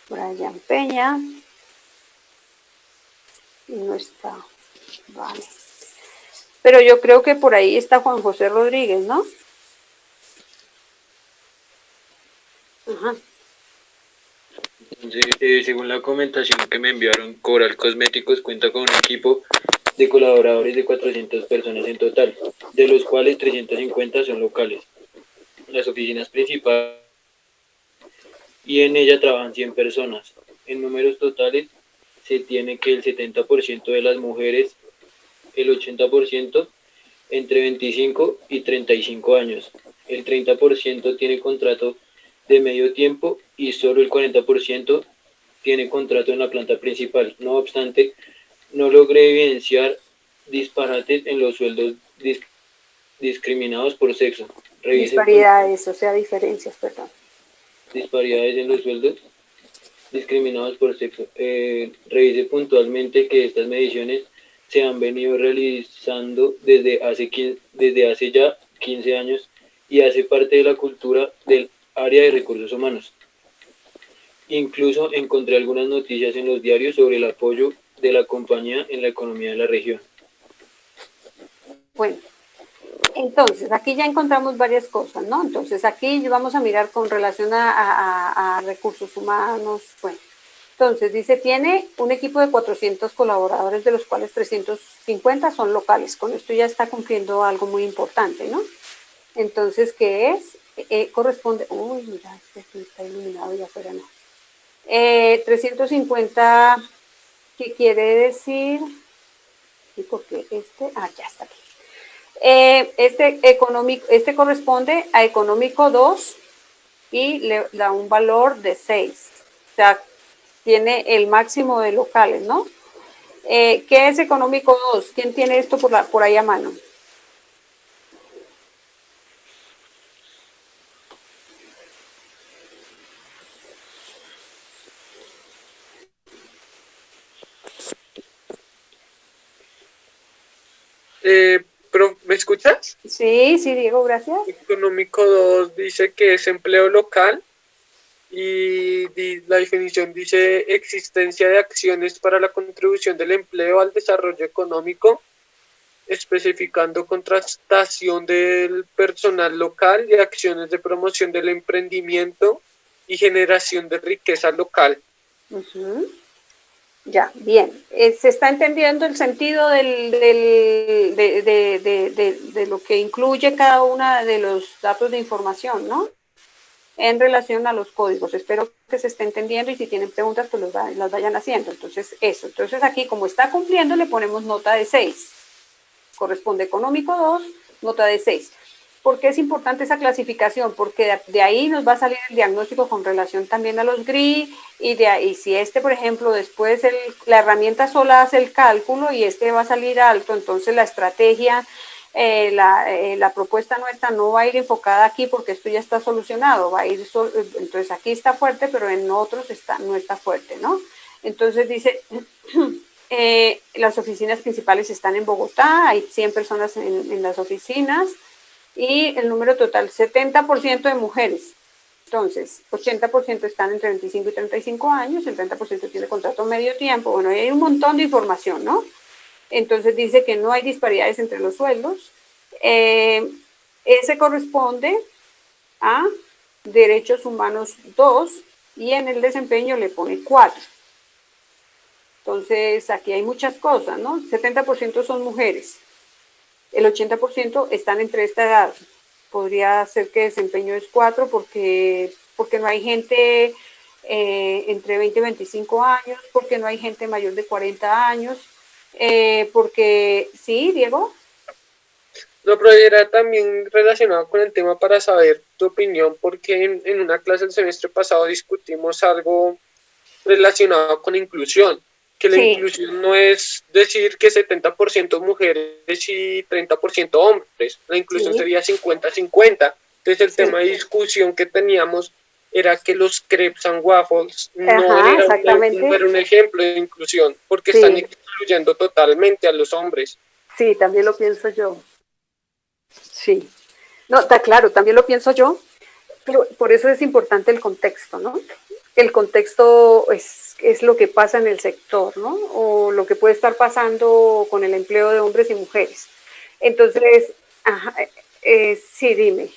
Brian Peña. Y no está. Vale. Pero yo creo que por ahí está Juan José Rodríguez, ¿no? Ajá. Según la comentación que me enviaron, Coral Cosméticos cuenta con un equipo de colaboradores de 400 personas en total, de los cuales 350 son locales. Las oficinas principales y en ella trabajan 100 personas. En números totales se tiene que el 70% de las mujeres, el 80% entre 25 y 35 años, el 30% tiene contrato de medio tiempo y solo el 40% tiene contrato en la planta principal. No obstante, no logré evidenciar disparates en los sueldos discriminados por sexo. Disparidades, o sea, diferencias, perdón. Disparidades en los sueldos discriminados por sexo. Revise puntualmente que estas mediciones se han venido realizando desde hace ya 15 años y hace parte de la cultura del área de recursos humanos. Incluso encontré algunas noticias en los diarios sobre el apoyo de la compañía en la economía de la región. Bueno, entonces aquí ya encontramos varias cosas, ¿no? Entonces aquí vamos a mirar con relación a recursos humanos. Bueno, entonces dice, tiene un equipo de 400 colaboradores, de los cuales 350 son locales. Con esto ya está cumpliendo algo muy importante, ¿no? Entonces, ¿qué es? Corresponde, uy, mira, este está iluminado y afuera no. 350, ¿qué quiere decir? ¿Y por qué este? Ya está aquí. Este corresponde a económico 2 y le da un valor de 6. O sea, tiene el máximo de locales, ¿no? ¿Qué es económico 2? ¿Quién tiene esto por ahí a mano? ¿Me escuchas? Sí, Diego, gracias. Económico 2 dice que es empleo local y la definición dice existencia de acciones para la contribución del empleo al desarrollo económico, especificando contratación del personal local y acciones de promoción del emprendimiento y generación de riqueza local. Ya, bien. Se está entendiendo el sentido de lo que incluye cada uno de los datos de información, ¿no? En relación a los códigos. Espero que se esté entendiendo y si tienen preguntas, pues las vayan haciendo. Entonces, eso. Entonces, aquí, como está cumpliendo, le ponemos nota de 6. Corresponde económico 2, nota de 6. ¿Por qué es importante esa clasificación? Porque de ahí nos va a salir el diagnóstico con relación también a los GRI y de ahí, si por ejemplo, después la herramienta sola hace el cálculo y va a salir alto, entonces la estrategia, la propuesta nuestra no va a ir enfocada aquí porque esto ya está solucionado, va a ir, entonces aquí está fuerte, pero en otros no está fuerte, ¿no? Entonces dice... las oficinas principales están en Bogotá, hay 100 personas en las oficinas y el número total, 70% de mujeres. Entonces, 80% están entre 25 y 35 años, el 30% tiene contrato medio tiempo. Bueno, hay un montón de información, ¿no? Entonces dice que no hay disparidades entre los sueldos. Ese corresponde a Derechos Humanos 2 y en el desempeño le pone 4. Entonces, aquí hay muchas cosas, ¿no? 70% son mujeres. El 80% están entre esta edad. Podría ser que desempeño es 4 porque no hay gente entre 20 y 25 años, porque no hay gente mayor de 40 años, porque... ¿Sí, Diego? No, pero era también relacionado con el tema para saber tu opinión, porque en una clase el semestre pasado discutimos algo relacionado con inclusión, que la inclusión no es decir que 70% mujeres y 30% hombres, la inclusión sería 50-50. Entonces el tema de discusión que teníamos era que los crepes and waffles no era un ejemplo de inclusión, porque están excluyendo totalmente a los hombres. Sí, también lo pienso yo. Sí. No, está claro, también lo pienso yo, pero por eso es importante el contexto, ¿no? El contexto es lo que pasa en el sector, ¿no? O lo que puede estar pasando con el empleo de hombres y mujeres. Entonces, sí, dime.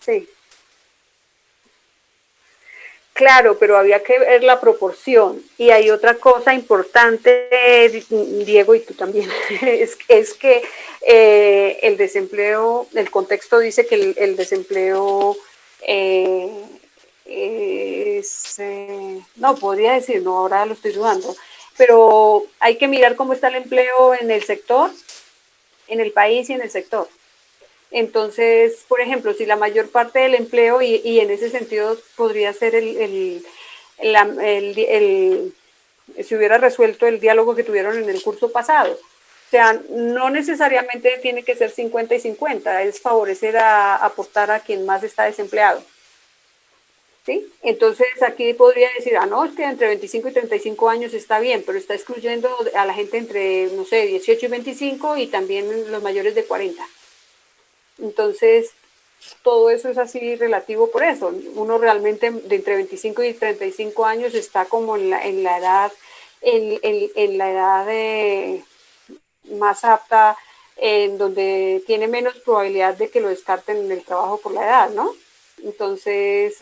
Sí. Claro, pero había que ver la proporción. Y hay otra cosa importante, Diego, y tú también, es que el desempleo, el contexto dice que el desempleo no, podría decir, no, ahora lo estoy dudando, pero hay que mirar cómo está el empleo en el sector, en el país y en el sector. Entonces, por ejemplo, si la mayor parte del empleo, y en ese sentido podría ser si hubiera resuelto el diálogo que tuvieron en el curso pasado. O sea, no necesariamente tiene que ser 50 y 50, es favorecer a aportar a quien más está desempleado. ¿Sí? Entonces aquí podría decir, no, es que entre 25 y 35 años está bien, pero está excluyendo a la gente entre, no sé, 18 y 25 y también los mayores de 40. Entonces, todo eso es así relativo por eso. Uno realmente de entre 25 y 35 años está como en la edad, en la edad más apta, en donde tiene menos probabilidad de que lo descarten en el trabajo por la edad, ¿no? Entonces,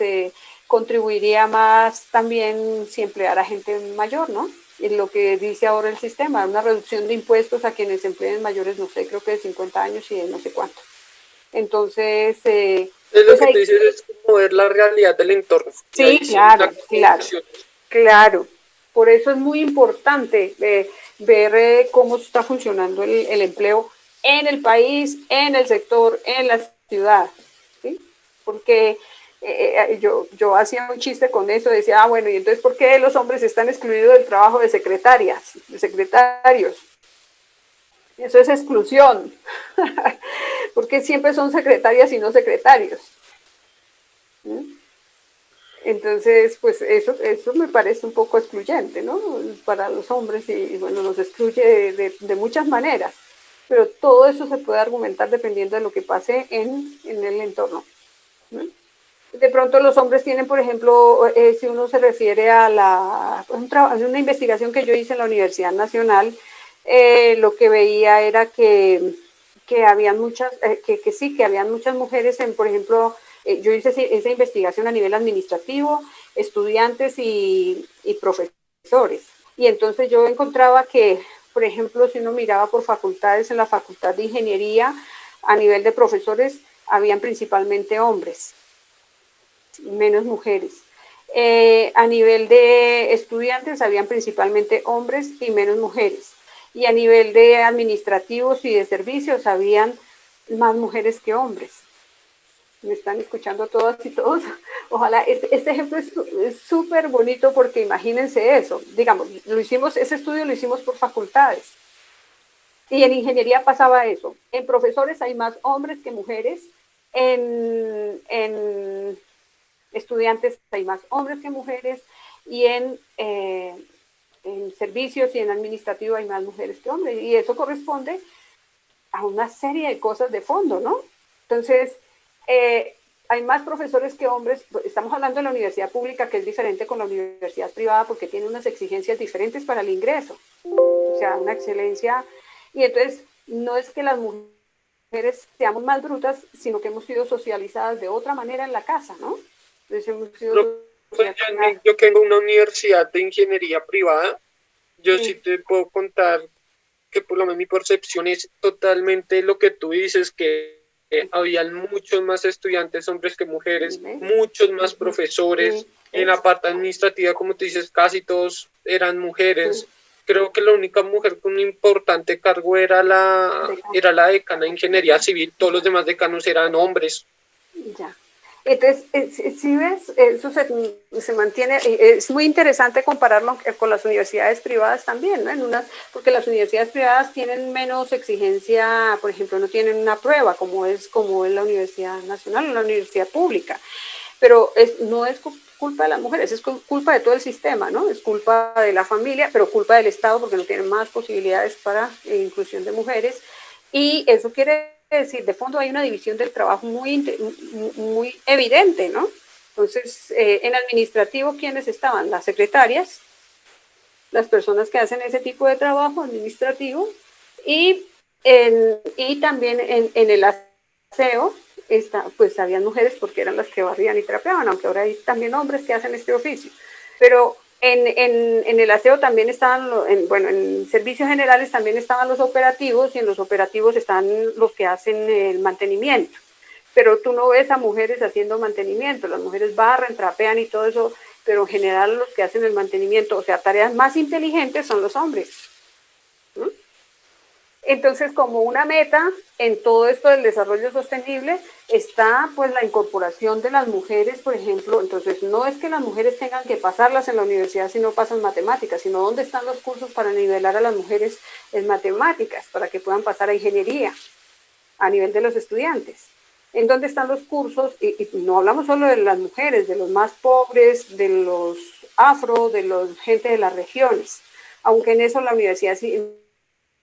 contribuiría más también si emplear a gente mayor, ¿no? Y lo que dice ahora el sistema, una reducción de impuestos a quienes empleen mayores, no sé, creo que de 50 años y de no sé cuánto. Entonces, es lo que tú dices, es como ver la realidad del entorno. Sí, claro. Por eso es muy importante ver cómo está funcionando el empleo en el país, en el sector, en la ciudad, ¿sí? Porque yo hacía un chiste con eso, decía, bueno, y entonces, ¿por qué los hombres están excluidos del trabajo de secretarias, de secretarios? Eso es exclusión, porque siempre son secretarias y no secretarios. ¿Sí? Entonces, pues eso me parece un poco excluyente, ¿no? Para los hombres y bueno, los excluye de muchas maneras, pero todo eso se puede argumentar dependiendo de lo que pase en el entorno, ¿no? De pronto los hombres tienen, por ejemplo, si uno se refiere a una investigación que yo hice en la Universidad Nacional, lo que veía era que habían muchas, que habían muchas mujeres en, por ejemplo, yo hice esa investigación a nivel administrativo, estudiantes y profesores. Y entonces yo encontraba que, por ejemplo, si uno miraba por facultades, en la Facultad de Ingeniería, a nivel de profesores, habían principalmente hombres, menos mujeres. A nivel de estudiantes, habían principalmente hombres y menos mujeres. Y a nivel de administrativos y de servicios, habían más mujeres que hombres. Me están escuchando todas y todos. Ojalá, este ejemplo es súper bonito porque imagínense eso. Digamos, ese estudio lo hicimos por facultades. Y en ingeniería pasaba eso. En profesores hay más hombres que mujeres. En estudiantes hay más hombres que mujeres. Y en servicios y en administrativo hay más mujeres que hombres. Y eso corresponde a una serie de cosas de fondo, ¿no? Entonces, hay más profesores que hombres. Estamos hablando de la universidad pública, que es diferente con la universidad privada porque tiene unas exigencias diferentes para el ingreso. O sea, una excelencia. Y entonces, no es que las mujeres seamos más brutas, sino que hemos sido socializadas de otra manera en la casa, ¿no? Entonces, hemos sido... Yo tengo una universidad de ingeniería privada. Yo sí te puedo contar que por lo menos mi percepción es totalmente lo que tú dices, que habían muchos más estudiantes hombres que mujeres, muchos más profesores. En la parte administrativa, como tú dices, casi todos eran mujeres. Creo que la única mujer con un importante cargo era la decana de ingeniería civil. Todos los demás decanos eran hombres. Ya. Entonces, si ves, eso se mantiene, es muy interesante compararlo con las universidades privadas también, ¿no? Porque las universidades privadas tienen menos exigencia, por ejemplo, no tienen una prueba como es la Universidad Nacional o la universidad pública, pero no es culpa de las mujeres, es culpa de todo el sistema, ¿no? Es culpa de la familia, pero culpa del Estado porque no tienen más posibilidades para inclusión de mujeres, y eso quiere decir, de fondo hay una división del trabajo muy evidente, ¿no? Entonces, en administrativo, ¿quiénes estaban? Las secretarias, las personas que hacen ese tipo de trabajo administrativo, y también en el aseo pues habían mujeres porque eran las que barrían y trapeaban, aunque ahora hay también hombres que hacen este oficio. Pero en el aseo también estaban, en servicios generales también estaban los operativos, y en los operativos están los que hacen el mantenimiento. Pero tú no ves a mujeres haciendo mantenimiento, las mujeres barren, trapean y todo eso, pero en general los que hacen el mantenimiento, o sea, tareas más inteligentes son los hombres. ¿Mm? Entonces, como una meta en todo esto del desarrollo sostenible está pues la incorporación de las mujeres, por ejemplo. Entonces no es que las mujeres tengan que pasarlas en la universidad si no pasan matemáticas, sino dónde están los cursos para nivelar a las mujeres en matemáticas, para que puedan pasar a ingeniería a nivel de los estudiantes. ¿En dónde están los cursos? Y no hablamos solo de las mujeres, de los más pobres, de los afro, de los gente de las regiones, aunque en eso la Universidad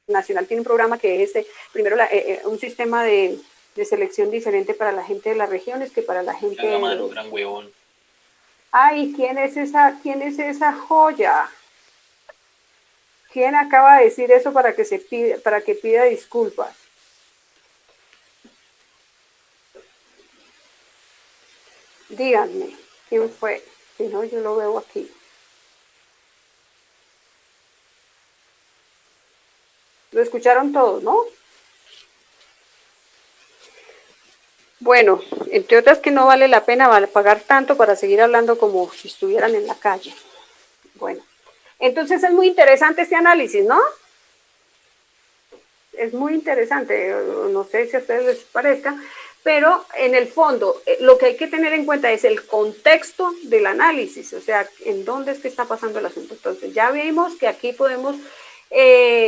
Nacional tiene un programa que es primero un sistema de selección diferente para la gente de las regiones que para la gente de... Mano, gran huevón. Ay, ¿quién es esa joya? ¿Quién acaba de decir eso para que pida disculpas? Díganme, ¿quién fue? Si no, yo lo veo aquí. Lo escucharon todos, ¿no? Bueno, entre otras que no vale la pena pagar tanto para seguir hablando como si estuvieran en la calle. Bueno, entonces es muy interesante este análisis, ¿no? Es muy interesante, no sé si a ustedes les parezca, pero en el fondo lo que hay que tener en cuenta es el contexto del análisis, o sea, en dónde es que está pasando el asunto. Entonces ya vimos que aquí podemos,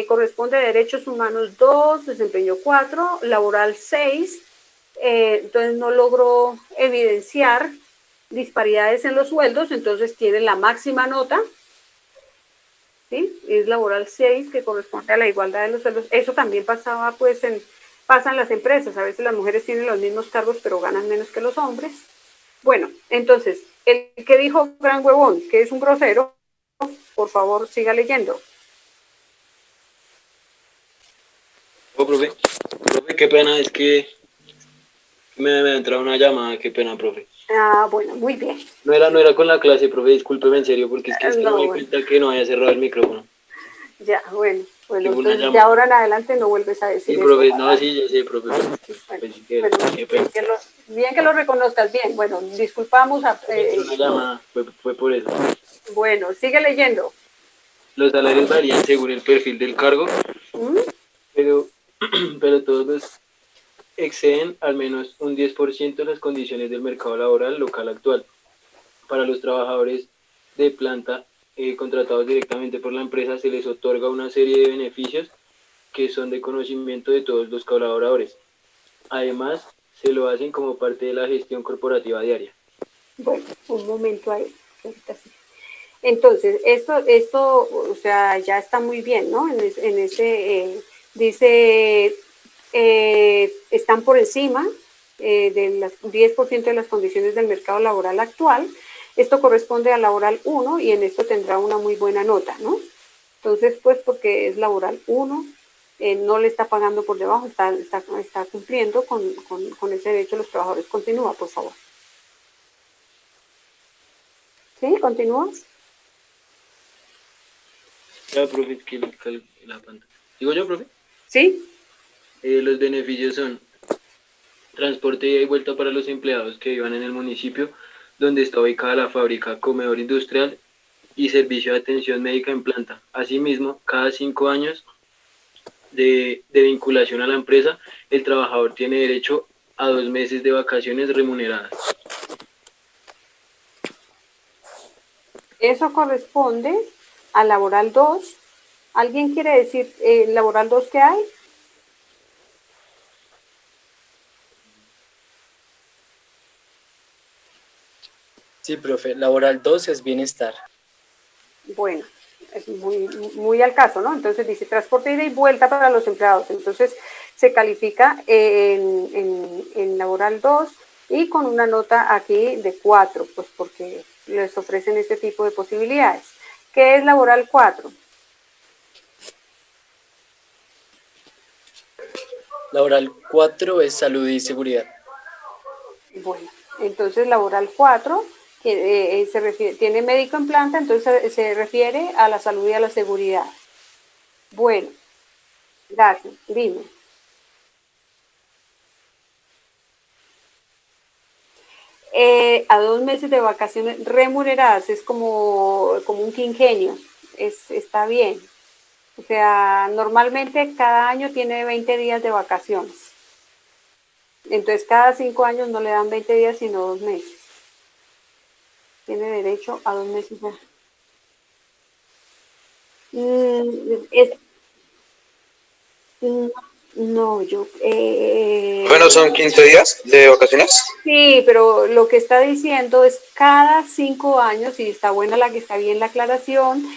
corresponde a derechos humanos 2, desempeño 4, laboral 6, entonces no logró evidenciar disparidades en los sueldos, entonces tiene la máxima nota. ¿Sí? Es laboral 6, que corresponde a la igualdad de los sueldos. Eso también pasaba, pues, pasa en las empresas. A veces las mujeres tienen los mismos cargos, pero ganan menos que los hombres. Bueno, entonces, el que dijo gran huevón, que es un grosero, por favor, siga leyendo. Oh, profe, qué pena, es que me ha entrado una llamada, qué pena, profe. Ah, bueno, muy bien. No era con la clase, profe, discúlpeme en serio, porque es que no me di cuenta que no había cerrado el micrófono. Ya, bueno, entonces de ahora en adelante no vuelves a decir eso. Sí, profe, eso. no, sí, ya sé, profe. Bien que lo reconozcas, bien. Bueno, disculpamos. Una llamada, fue por eso. Bueno, sigue leyendo. Los salarios varían según el perfil del cargo, pero todos los exceden al menos un 10% de las condiciones del mercado laboral local actual. Para los trabajadores de planta contratados directamente por la empresa se les otorga una serie de beneficios que son de conocimiento de todos los colaboradores. Además, se lo hacen como parte de la gestión corporativa diaria. Bueno, un momento ahí. Entonces, esto, o sea, ya está muy bien, ¿no? En ese, dice, están por encima del 10% de las condiciones del mercado laboral actual. Esto corresponde a laboral 1 y en esto tendrá una muy buena nota, ¿no? Entonces, pues porque es laboral 1, no le está pagando por debajo, está cumpliendo con ese derecho de los trabajadores. Continúa, por favor. ¿Sí? ¿Continúas? Ya, profe, es que la pantalla. ¿Digo yo, profe? Sí. Los beneficios son transporte ida y vuelta para los empleados que vivan en el municipio donde está ubicada la fábrica, comedor industrial y servicio de atención médica en planta. Asimismo, cada 5 años de vinculación a la empresa, el trabajador tiene derecho a 2 meses de vacaciones remuneradas. Eso corresponde a laboral 2. ¿Alguien quiere decir laboral 2 qué hay? Sí, profe, laboral 2 es bienestar. Bueno, es muy al caso, ¿no? Entonces dice transporte ida y vuelta para los empleados. Entonces se califica en laboral 2 y con una nota aquí de 4, pues porque les ofrecen este tipo de posibilidades. ¿Qué es laboral 4? Laboral 4 es salud y seguridad. Bueno, entonces laboral 4, que tiene médico en planta, entonces se refiere a la salud y a la seguridad. Bueno, gracias, dime. A 2 meses de vacaciones remuneradas, es como un quinquenio, está bien. O sea, normalmente cada año tiene 20 días de vacaciones. Entonces cada 5 años no le dan 20 días, sino 2 meses. Tiene derecho a 2 meses. No, yo... Bueno, son 15 días de vacaciones. Sí, pero lo que está diciendo es cada 5 años, y está buena está bien la aclaración.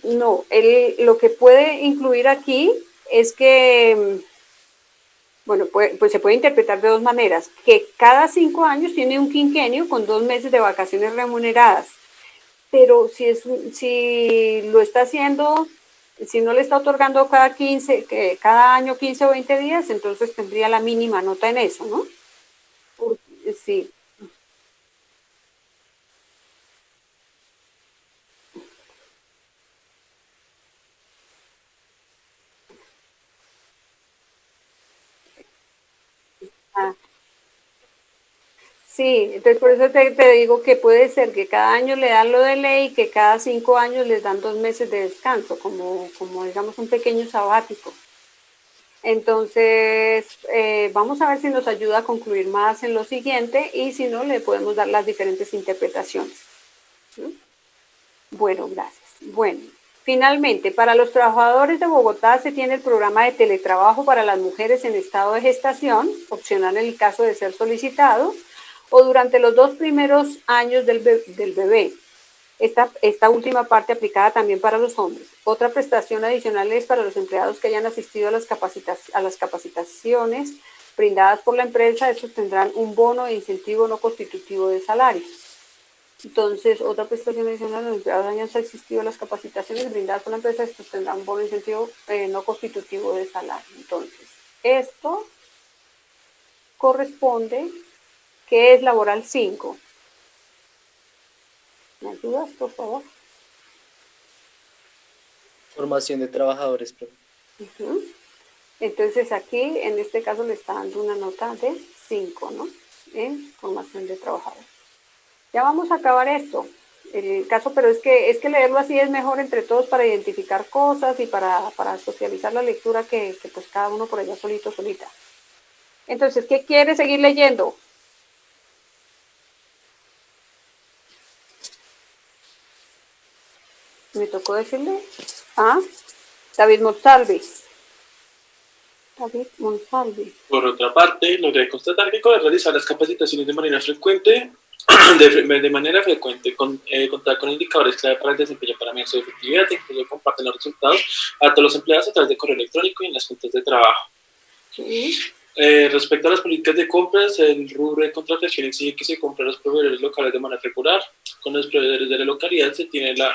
No, lo que puede incluir aquí es que, bueno, pues se puede interpretar de dos maneras, que cada 5 años tiene un quinquenio con 2 meses de vacaciones remuneradas, pero si lo está haciendo, si no le está otorgando cada año 15 o 20 días, entonces tendría la mínima nota en eso, ¿no? Sí. Ah, sí, entonces por eso te digo que puede ser que cada año le dan lo de ley y que cada 5 años les dan 2 meses de descanso, como digamos un pequeño sabático. Entonces, vamos a ver si nos ayuda a concluir más en lo siguiente y si no, le podemos dar las diferentes interpretaciones. ¿Sí? Bueno, gracias. Bueno, finalmente, para los trabajadores de Bogotá se tiene el programa de teletrabajo para las mujeres en estado de gestación, opcional en el caso de ser solicitado, o durante los 2 primeros años del bebé. Esta última parte aplicada también para los hombres. Otra prestación adicional es para los empleados que hayan asistido a las capacitaciones brindadas por la empresa. Estos tendrán un bono de incentivo no constitutivo de salarios. Entonces, otra prestación adicional, los empleados que hayan asistido a las capacitaciones brindadas por la empresa. Estos tendrán un bono de incentivo no constitutivo de salario. Entonces, esto corresponde, que es laboral 5. ¿Me ayudas, por favor? Formación de trabajadores. Uh-huh. Entonces aquí, en este caso, le está dando una nota de 5, ¿no? En formación de trabajadores. Ya vamos a acabar esto. El caso, pero es que leerlo así es mejor entre todos para identificar cosas y para socializar la lectura que pues cada uno por allá solito, solita. Entonces, ¿qué quiere seguir leyendo? Me tocó decirle. David Monsalve. Por otra parte, logré constatar que con realizar las capacitaciones de manera frecuente, contar con indicadores clave para el desempeño para medir su efectividad, incluso comparten los resultados a todos los empleados a través de correo electrónico y en las juntas de trabajo. Sí. Respecto a las políticas de compras, el rubro de contratación exige que se compre a los proveedores locales de manera regular. Con los proveedores de la localidad se tiene la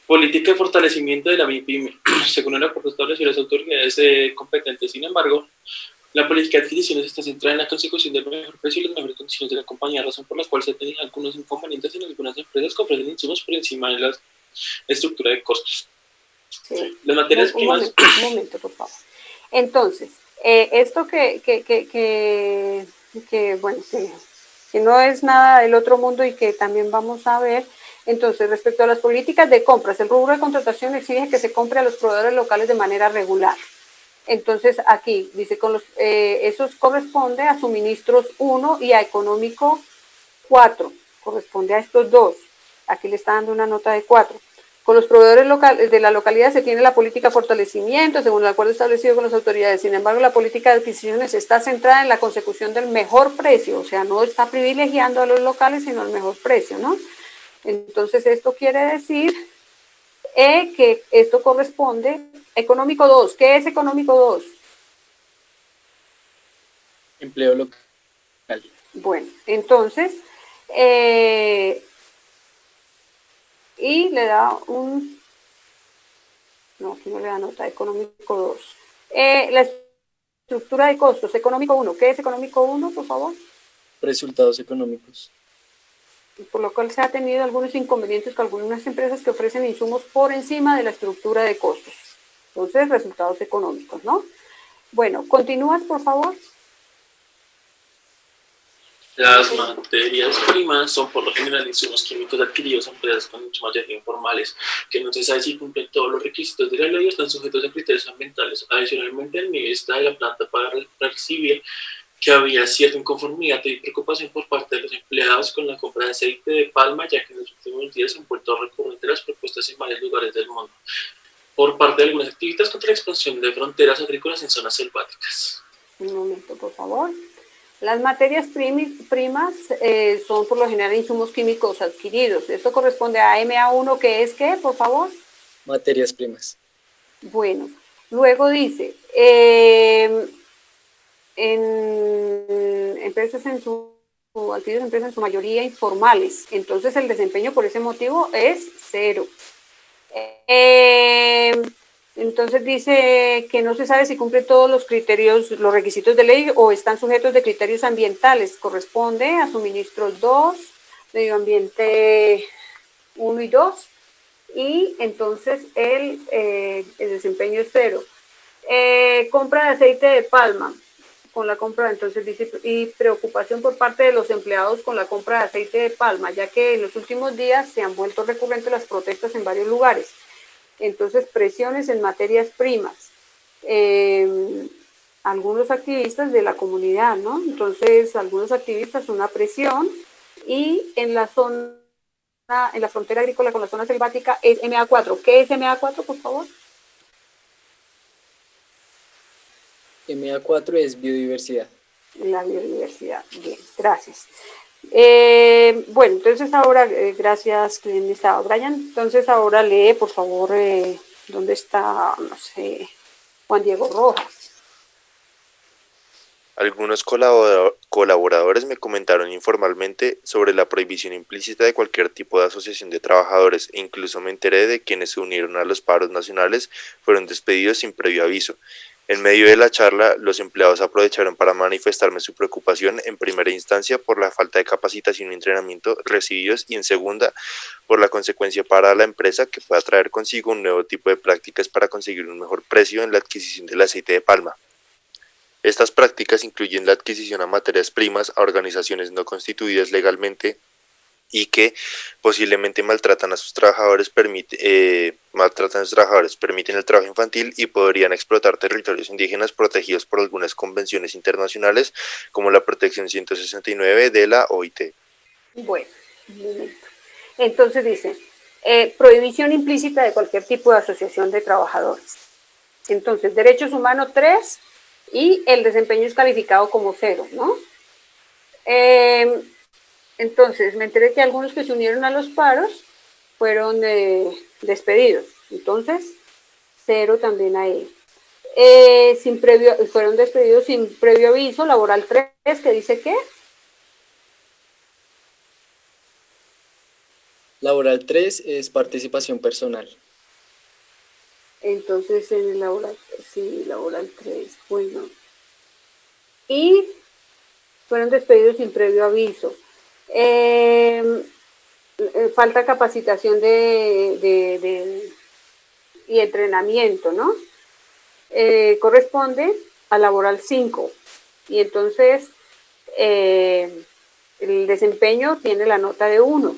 política de fortalecimiento de la MIPYME, según el acuerdo establecido las autoridades competentes. Sin embargo, la política de adquisiciones está centrada en la consecución del mejor precio y las mejores condiciones de la compañía, razón por la cual se tienen algunos inconvenientes en algunas empresas que ofrecen insumos por encima de la estructura de costos. Sí. Las materias primas... Un momento, por favor. Entonces, esto que no es nada del otro mundo y que también vamos a ver. Entonces, respecto a las políticas de compras, el rubro de contratación exige que se compre a los proveedores locales de manera regular. Entonces, aquí dice, eso corresponde a suministros 1 y a económico 4. Corresponde a estos dos. Aquí le está dando una nota de 4. Con los proveedores locales de la localidad se tiene la política de fortalecimiento, según el acuerdo establecido con las autoridades. Sin embargo, la política de adquisiciones está centrada en la consecución del mejor precio. O sea, no está privilegiando a los locales, sino el mejor precio, ¿no? Entonces, esto quiere decir que esto corresponde. Económico 2. ¿Qué es económico 2? Empleo local. Bueno, entonces, y le da un... No, aquí no le da nota. Económico 2. La estructura de costos. Económico 1. ¿Qué es económico 1, por favor? Resultados económicos. Por lo cual se ha tenido algunos inconvenientes con algunas empresas que ofrecen insumos por encima de la estructura de costos. Entonces, resultados económicos, ¿no? Bueno, ¿continúas, por favor? Las materias primas son por lo general insumos químicos adquiridos a empresas con mucho mayoría informales, que no se sabe si cumplen todos los requisitos de la ley o están sujetos a criterios ambientales. Adicionalmente, el nivel está de la planta para percibir que había cierta inconformidad y preocupación por parte de los empleados con la compra de aceite de palma, ya que en los últimos días se han vuelto recurrentes las propuestas en varios lugares del mundo, por parte de algunas activistas contra la expansión de fronteras agrícolas en zonas selváticas. Un momento, por favor. Las materias primas son por lo general insumos químicos adquiridos. Esto corresponde a MA1, que es ¿qué, por favor? Materias primas. Bueno, luego dice, en empresas actividades empresas en su mayoría informales. Entonces el desempeño por ese motivo es 0. Entonces dice que no se sabe si cumple todos los criterios, los requisitos de ley o están sujetos de criterios ambientales. Corresponde a suministros 2, medio ambiente 1 y 2, y entonces el desempeño es 0. Compra de aceite de palma. Con la compra, entonces dice, y preocupación por parte de los empleados con la compra de aceite de palma, ya que en los últimos días se han vuelto recurrentes las protestas en varios lugares. Entonces, presiones en materias primas. Algunos activistas de la comunidad, ¿no? Entonces, algunos activistas, una presión, y en la zona, en la frontera agrícola con la zona selvática es MA4. ¿Qué es MA4, por favor? MA4 es biodiversidad. La biodiversidad. Bien, gracias. Bueno, entonces ahora, gracias, ¿quién estaba? Brian. Entonces ahora lee, por favor, ¿dónde está, no sé, Juan Diego Rojas? Algunos colaboradores me comentaron informalmente sobre la prohibición implícita de cualquier tipo de asociación de trabajadores e incluso me enteré de quienes se unieron a los paros nacionales fueron despedidos sin previo aviso. En medio de la charla, los empleados aprovecharon para manifestarme su preocupación en primera instancia por la falta de capacitación y entrenamiento recibidos y en segunda por la consecuencia para la empresa que pueda traer consigo un nuevo tipo de prácticas para conseguir un mejor precio en la adquisición del aceite de palma. Estas prácticas incluyen la adquisición a materias primas a organizaciones no constituidas legalmente y que posiblemente maltratan a sus trabajadores, permiten el trabajo infantil y podrían explotar territorios indígenas protegidos por algunas convenciones internacionales como la Protección 169 de la OIT. Bueno, un momento. Entonces dice, prohibición implícita de cualquier tipo de asociación de trabajadores. Entonces, derechos humanos 3 y el desempeño es calificado como 0, ¿no? Entonces, me enteré que algunos que se unieron a los paros fueron despedidos. Entonces, 0 también ahí. Fueron despedidos sin previo aviso. Laboral 3, que dice ¿qué? Laboral 3 es participación personal. Entonces, en el laboral, sí, laboral 3, bueno. Y fueron despedidos sin previo aviso. Falta capacitación y entrenamiento, ¿no? Corresponde a laboral 5. Y entonces, el desempeño tiene la nota de 1.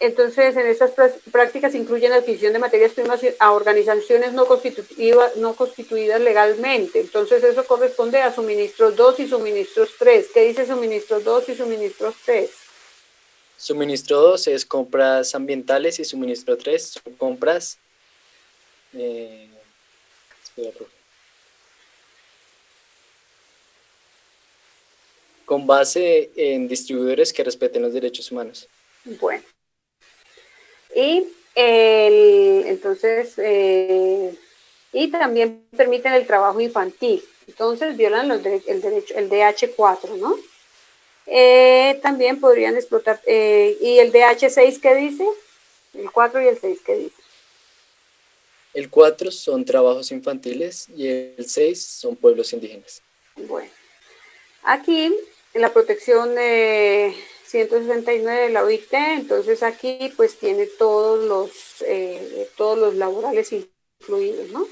Entonces, en estas prácticas incluyen la adquisición de materias primas a organizaciones no constituidas legalmente. Entonces, eso corresponde a suministros 2 y suministros 3. ¿Qué dice suministros 2 y suministros 3? Suministro 2 es compras ambientales y suministro 3 son compras... con base en distribuidores que respeten los derechos humanos. Bueno. Y entonces, y también permiten el trabajo infantil. Entonces, violan el DH4, ¿no? También podrían explotar, ¿y el DH6 qué dice? El 4 y el 6, ¿qué dice? El 4 son trabajos infantiles y el 6 son pueblos indígenas. Bueno, aquí en la protección 169 de la OIT, entonces aquí pues tiene todos los laborales incluidos, ¿no?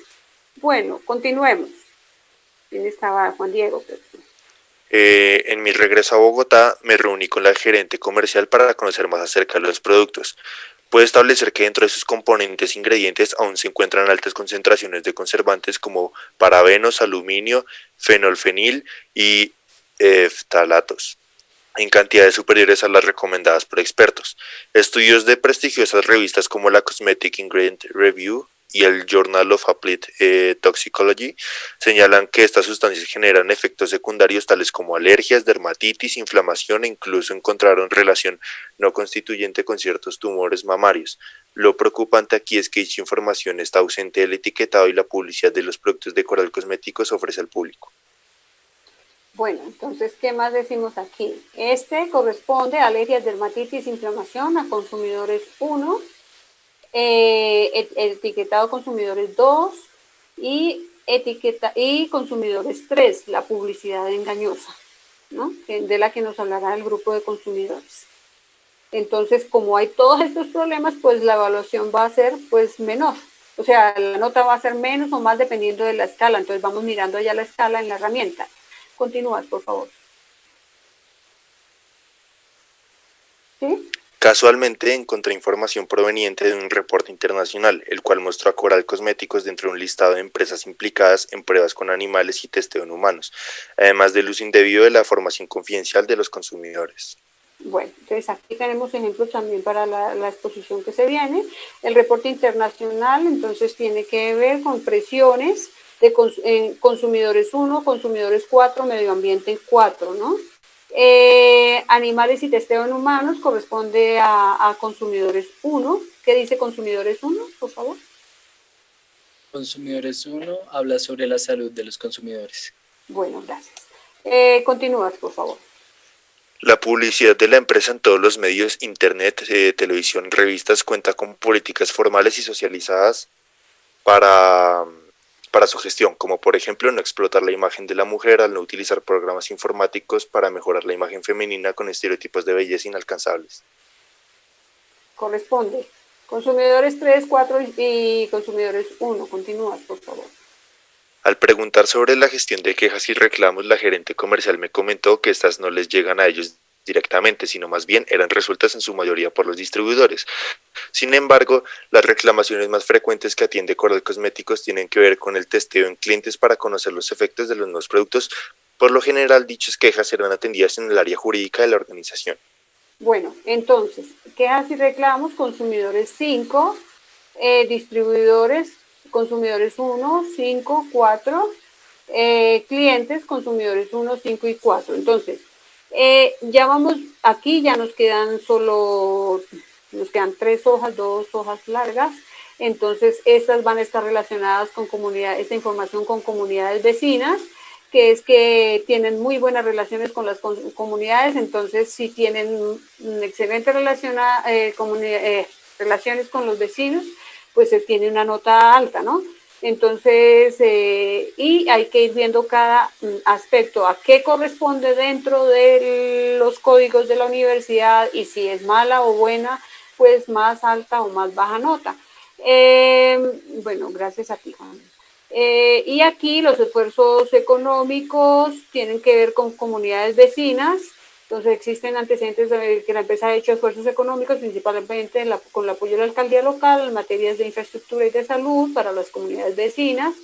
Bueno, continuemos. ¿Quién estaba? Juan Diego. En mi regreso a Bogotá me reuní con la gerente comercial para conocer más acerca de los productos. Puede establecer que dentro de sus componentes e ingredientes aún se encuentran altas concentraciones de conservantes como parabenos, aluminio, fenolfenil y ftalatos, en cantidades superiores a las recomendadas por expertos. Estudios de prestigiosas revistas como la Cosmetic Ingredient Review y el Journal of Applied Toxicology señalan que estas sustancias generan efectos secundarios tales como alergias, dermatitis, inflamación e incluso encontraron relación no constituyente con ciertos tumores mamarios. Lo preocupante aquí es que dicha información está ausente del etiquetado y la publicidad de los productos de Coral Cosméticos ofrece al público. Bueno, entonces, ¿qué más decimos aquí? Este corresponde a alergias, dermatitis, inflamación a consumidores 1, etiquetado consumidores 2 y consumidores 3, la publicidad engañosa, ¿no? De la que nos hablará el grupo de consumidores. Entonces, como hay todos estos problemas, pues la evaluación va a ser pues menor. O sea, la nota va a ser menos o más dependiendo de la escala. Entonces vamos mirando allá la escala en la herramienta. Continúas, por favor. ¿Sí? Casualmente encontré información proveniente de un reporte internacional, el cual mostró a Coral Cosméticos dentro de un listado de empresas implicadas en pruebas con animales y testeo en humanos, además del uso indebido de la información confidencial de los consumidores. Bueno, entonces aquí tenemos ejemplos también para la exposición que se viene. El reporte internacional, entonces, tiene que ver con presiones de consumidores 1, consumidores 4, medio ambiente 4, ¿no? Animales y testeo en humanos corresponde a consumidores 1. ¿Qué dice consumidores 1, por favor? Consumidores 1 habla sobre la salud de los consumidores. Bueno, gracias. Continúas, por favor. La publicidad de la empresa en todos los medios, internet, televisión, revistas, cuenta con políticas formales y socializadas para su gestión, como por ejemplo no explotar la imagen de la mujer al no utilizar programas informáticos para mejorar la imagen femenina con estereotipos de belleza inalcanzables. Corresponde. Consumidores 3, 4 y consumidores 1. Continúas, por favor. Al preguntar sobre la gestión de quejas y reclamos, la gerente comercial me comentó que estas no les llegan a ellos directamente, sino más bien eran resueltas en su mayoría por los distribuidores. Sin embargo, las reclamaciones más frecuentes que atiende Coral Cosméticos tienen que ver con el testeo en clientes para conocer los efectos de los nuevos productos. Por lo general, dichas quejas serán atendidas en el área jurídica de la organización. Bueno, entonces, quejas y reclamos, consumidores 5, distribuidores, consumidores 1, 5, 4, clientes, consumidores 1, 5 y 4. Entonces, ya vamos, aquí ya nos quedan 3 hojas, 2 hojas largas. Entonces, estas van a estar relacionadas con esta información con comunidades vecinas, que es que tienen muy buenas relaciones con las comunidades. Entonces, si tienen excelentes relaciones con los vecinos, pues se tiene una nota alta, ¿no? Entonces, y hay que ir viendo cada aspecto, a qué corresponde dentro de los códigos de la universidad y si es mala o buena, pues más alta o más baja nota. Bueno, gracias a ti, Juan. Y aquí los esfuerzos económicos tienen que ver con comunidades vecinas. Entonces existen antecedentes de que la empresa ha hecho esfuerzos económicos, principalmente con el apoyo de la alcaldía local en materias de infraestructura y de salud para las comunidades vecinas,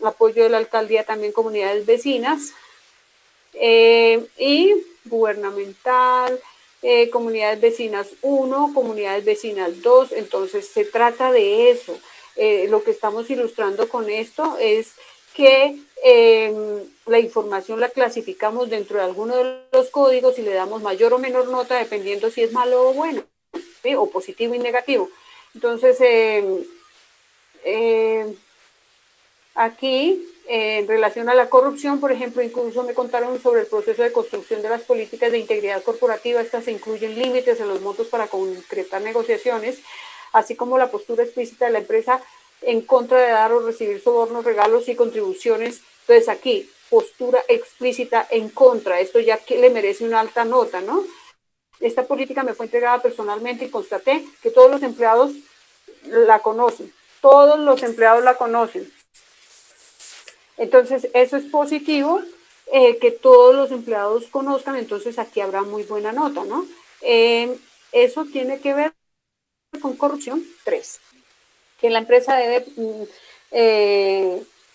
apoyo de la alcaldía también comunidades vecinas, y gubernamental, comunidades vecinas 1, comunidades vecinas 2. Entonces se trata de eso. Lo que estamos ilustrando con esto es que la información la clasificamos dentro de alguno de los códigos y le damos mayor o menor nota dependiendo si es malo o bueno, ¿sí? O positivo y negativo. Entonces, aquí, en relación a la corrupción, por ejemplo, incluso me contaron sobre el proceso de construcción de las políticas de integridad corporativa. Estas incluyen límites en los montos para concretar negociaciones, así como la postura explícita de la empresa en contra de dar o recibir sobornos, regalos y contribuciones. Entonces aquí, postura explícita en contra. Esto ya que le merece una alta nota, ¿no? Esta política me fue entregada personalmente y constaté que todos los empleados la conocen. Todos los empleados la conocen. Entonces, eso es positivo, que todos los empleados conozcan, entonces aquí habrá muy buena nota, ¿no? Eso tiene que ver con corrupción 3, que la empresa debe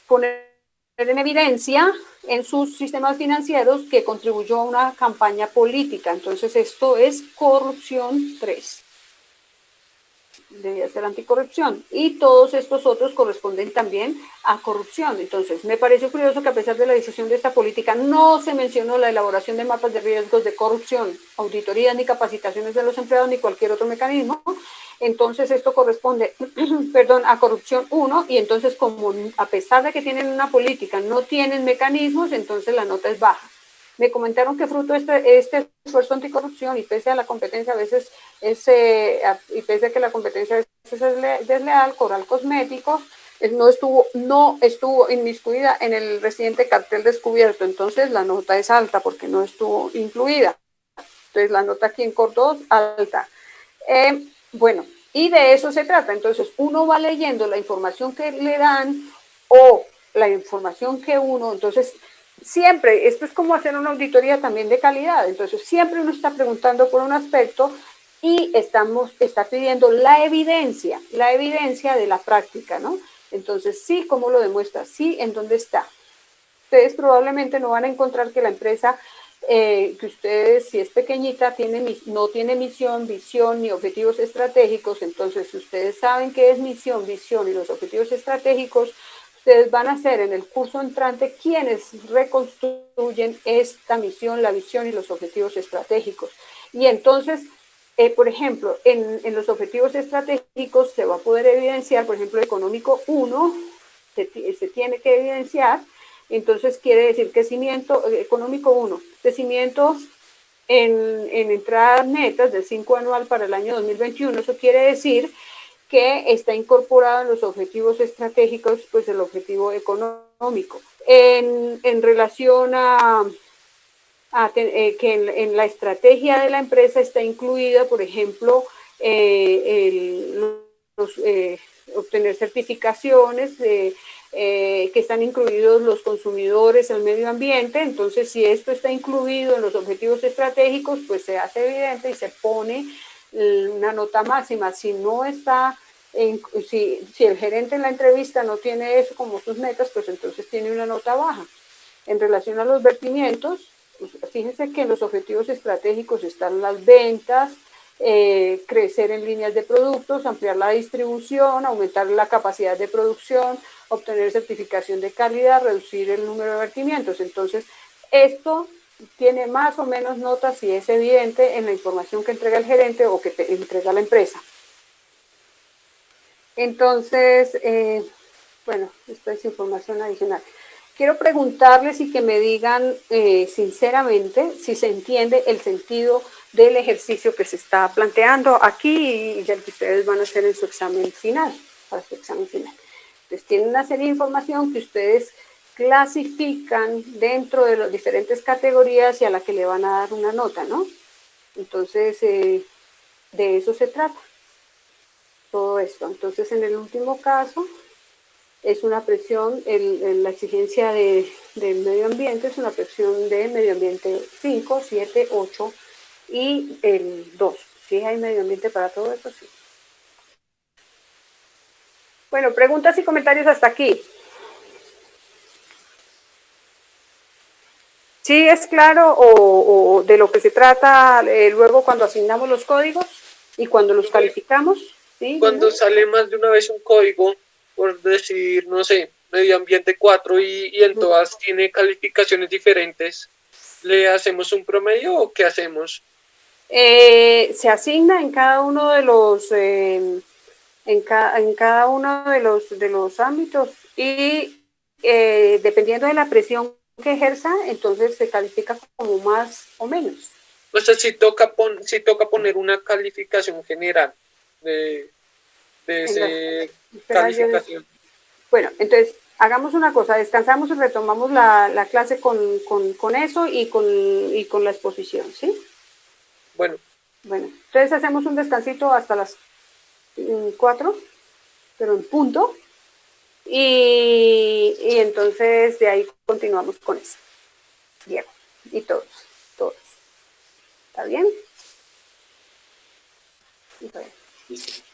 poner en evidencia en sus sistemas financieros que contribuyó a una campaña política. Entonces, esto es corrupción 3. Debía ser anticorrupción, y todos estos otros corresponden también a corrupción. Entonces, me pareció curioso que a pesar de la decisión de esta política no se mencionó la elaboración de mapas de riesgos de corrupción, auditorías ni capacitaciones de los empleados ni cualquier otro mecanismo. Entonces, esto corresponde a corrupción 1, y entonces, como a pesar de que tienen una política, no tienen mecanismos, entonces la nota es baja. Me comentaron que fruto de este esfuerzo anticorrupción, y pese a la competencia a veces y pese a que la competencia a veces es desleal, Coral Cosméticos no estuvo inmiscuida en el reciente cartel descubierto. Entonces la nota es alta porque no estuvo incluida. Entonces la nota aquí en Córdoba es alta. Bueno, y de eso se trata. Entonces uno va leyendo la información que le dan o la información que uno, entonces siempre, esto es como hacer una auditoría también de calidad. Entonces siempre uno está preguntando por un aspecto y está pidiendo la evidencia de la práctica, ¿no? Entonces, sí, ¿cómo lo demuestra? Sí, ¿en dónde está? Ustedes probablemente no van a encontrar que la empresa que ustedes, si es pequeñita, no tiene misión, visión ni objetivos estratégicos. Entonces, si ustedes saben qué es misión, visión y los objetivos estratégicos, ustedes van a ser en el curso entrante quienes reconstruyen esta misión, la visión y los objetivos estratégicos. Y entonces, por ejemplo, en los objetivos estratégicos se va a poder evidenciar, por ejemplo, económico 1 se tiene que evidenciar. Entonces quiere decir crecimiento económico 1, crecimientos en entradas netas del 5 anual para el año 2021. Eso quiere decir que está incorporado en los objetivos estratégicos, pues el objetivo económico. En relación que en la estrategia de la empresa está incluida, por ejemplo, obtener certificaciones, que están incluidos los consumidores, el medio ambiente. Entonces, si esto está incluido en los objetivos estratégicos, pues se hace evidente y se pone una nota máxima. Si no está, si el gerente en la entrevista no tiene eso como sus metas, pues entonces tiene una nota baja. En relación a los vertimientos, pues fíjense que en los objetivos estratégicos están las ventas, crecer en líneas de productos, ampliar la distribución, aumentar la capacidad de producción, obtener certificación de calidad, reducir el número de vertimientos. Entonces, esto tiene más o menos notas y es evidente en la información que entrega el gerente o que entrega la empresa. Entonces, bueno, esta es información adicional. Quiero preguntarles y que me digan sinceramente si se entiende el sentido del ejercicio que se está planteando aquí y el que ustedes van a hacer en su examen final, para su examen final. Entonces, tienen una serie de información que ustedes clasifican dentro de las diferentes categorías y a la que le van a dar una nota, ¿no? Entonces, de eso se trata, todo esto. Entonces, en el último caso, es una presión, la exigencia del medio ambiente es una presión de medio ambiente 5, 7, 8 y el 2. ¿Sí hay medio ambiente para todo eso? Sí. Bueno, preguntas y comentarios hasta aquí. ¿Sí es claro o de lo que se trata luego cuando asignamos los códigos y cuando los calificamos? ¿Sí? Cuando sale más de una vez un código, por decir, no sé, medio ambiente 4 y en todas tiene calificaciones diferentes, ¿le hacemos un promedio o qué hacemos? Se asigna en cada uno de los en cada uno de los ámbitos y dependiendo de la presión que ejerza, entonces se califica como más o menos. O sea, si toca poner una calificación general de esa calificación. Bueno, entonces hagamos una cosa, descansamos y retomamos la clase con eso y con la exposición, ¿sí? Bueno. Bueno, entonces hacemos un descansito hasta las 4, pero en punto, y entonces de ahí continuamos con eso. Diego, y todos. ¿Está bien? Está bien. Listo.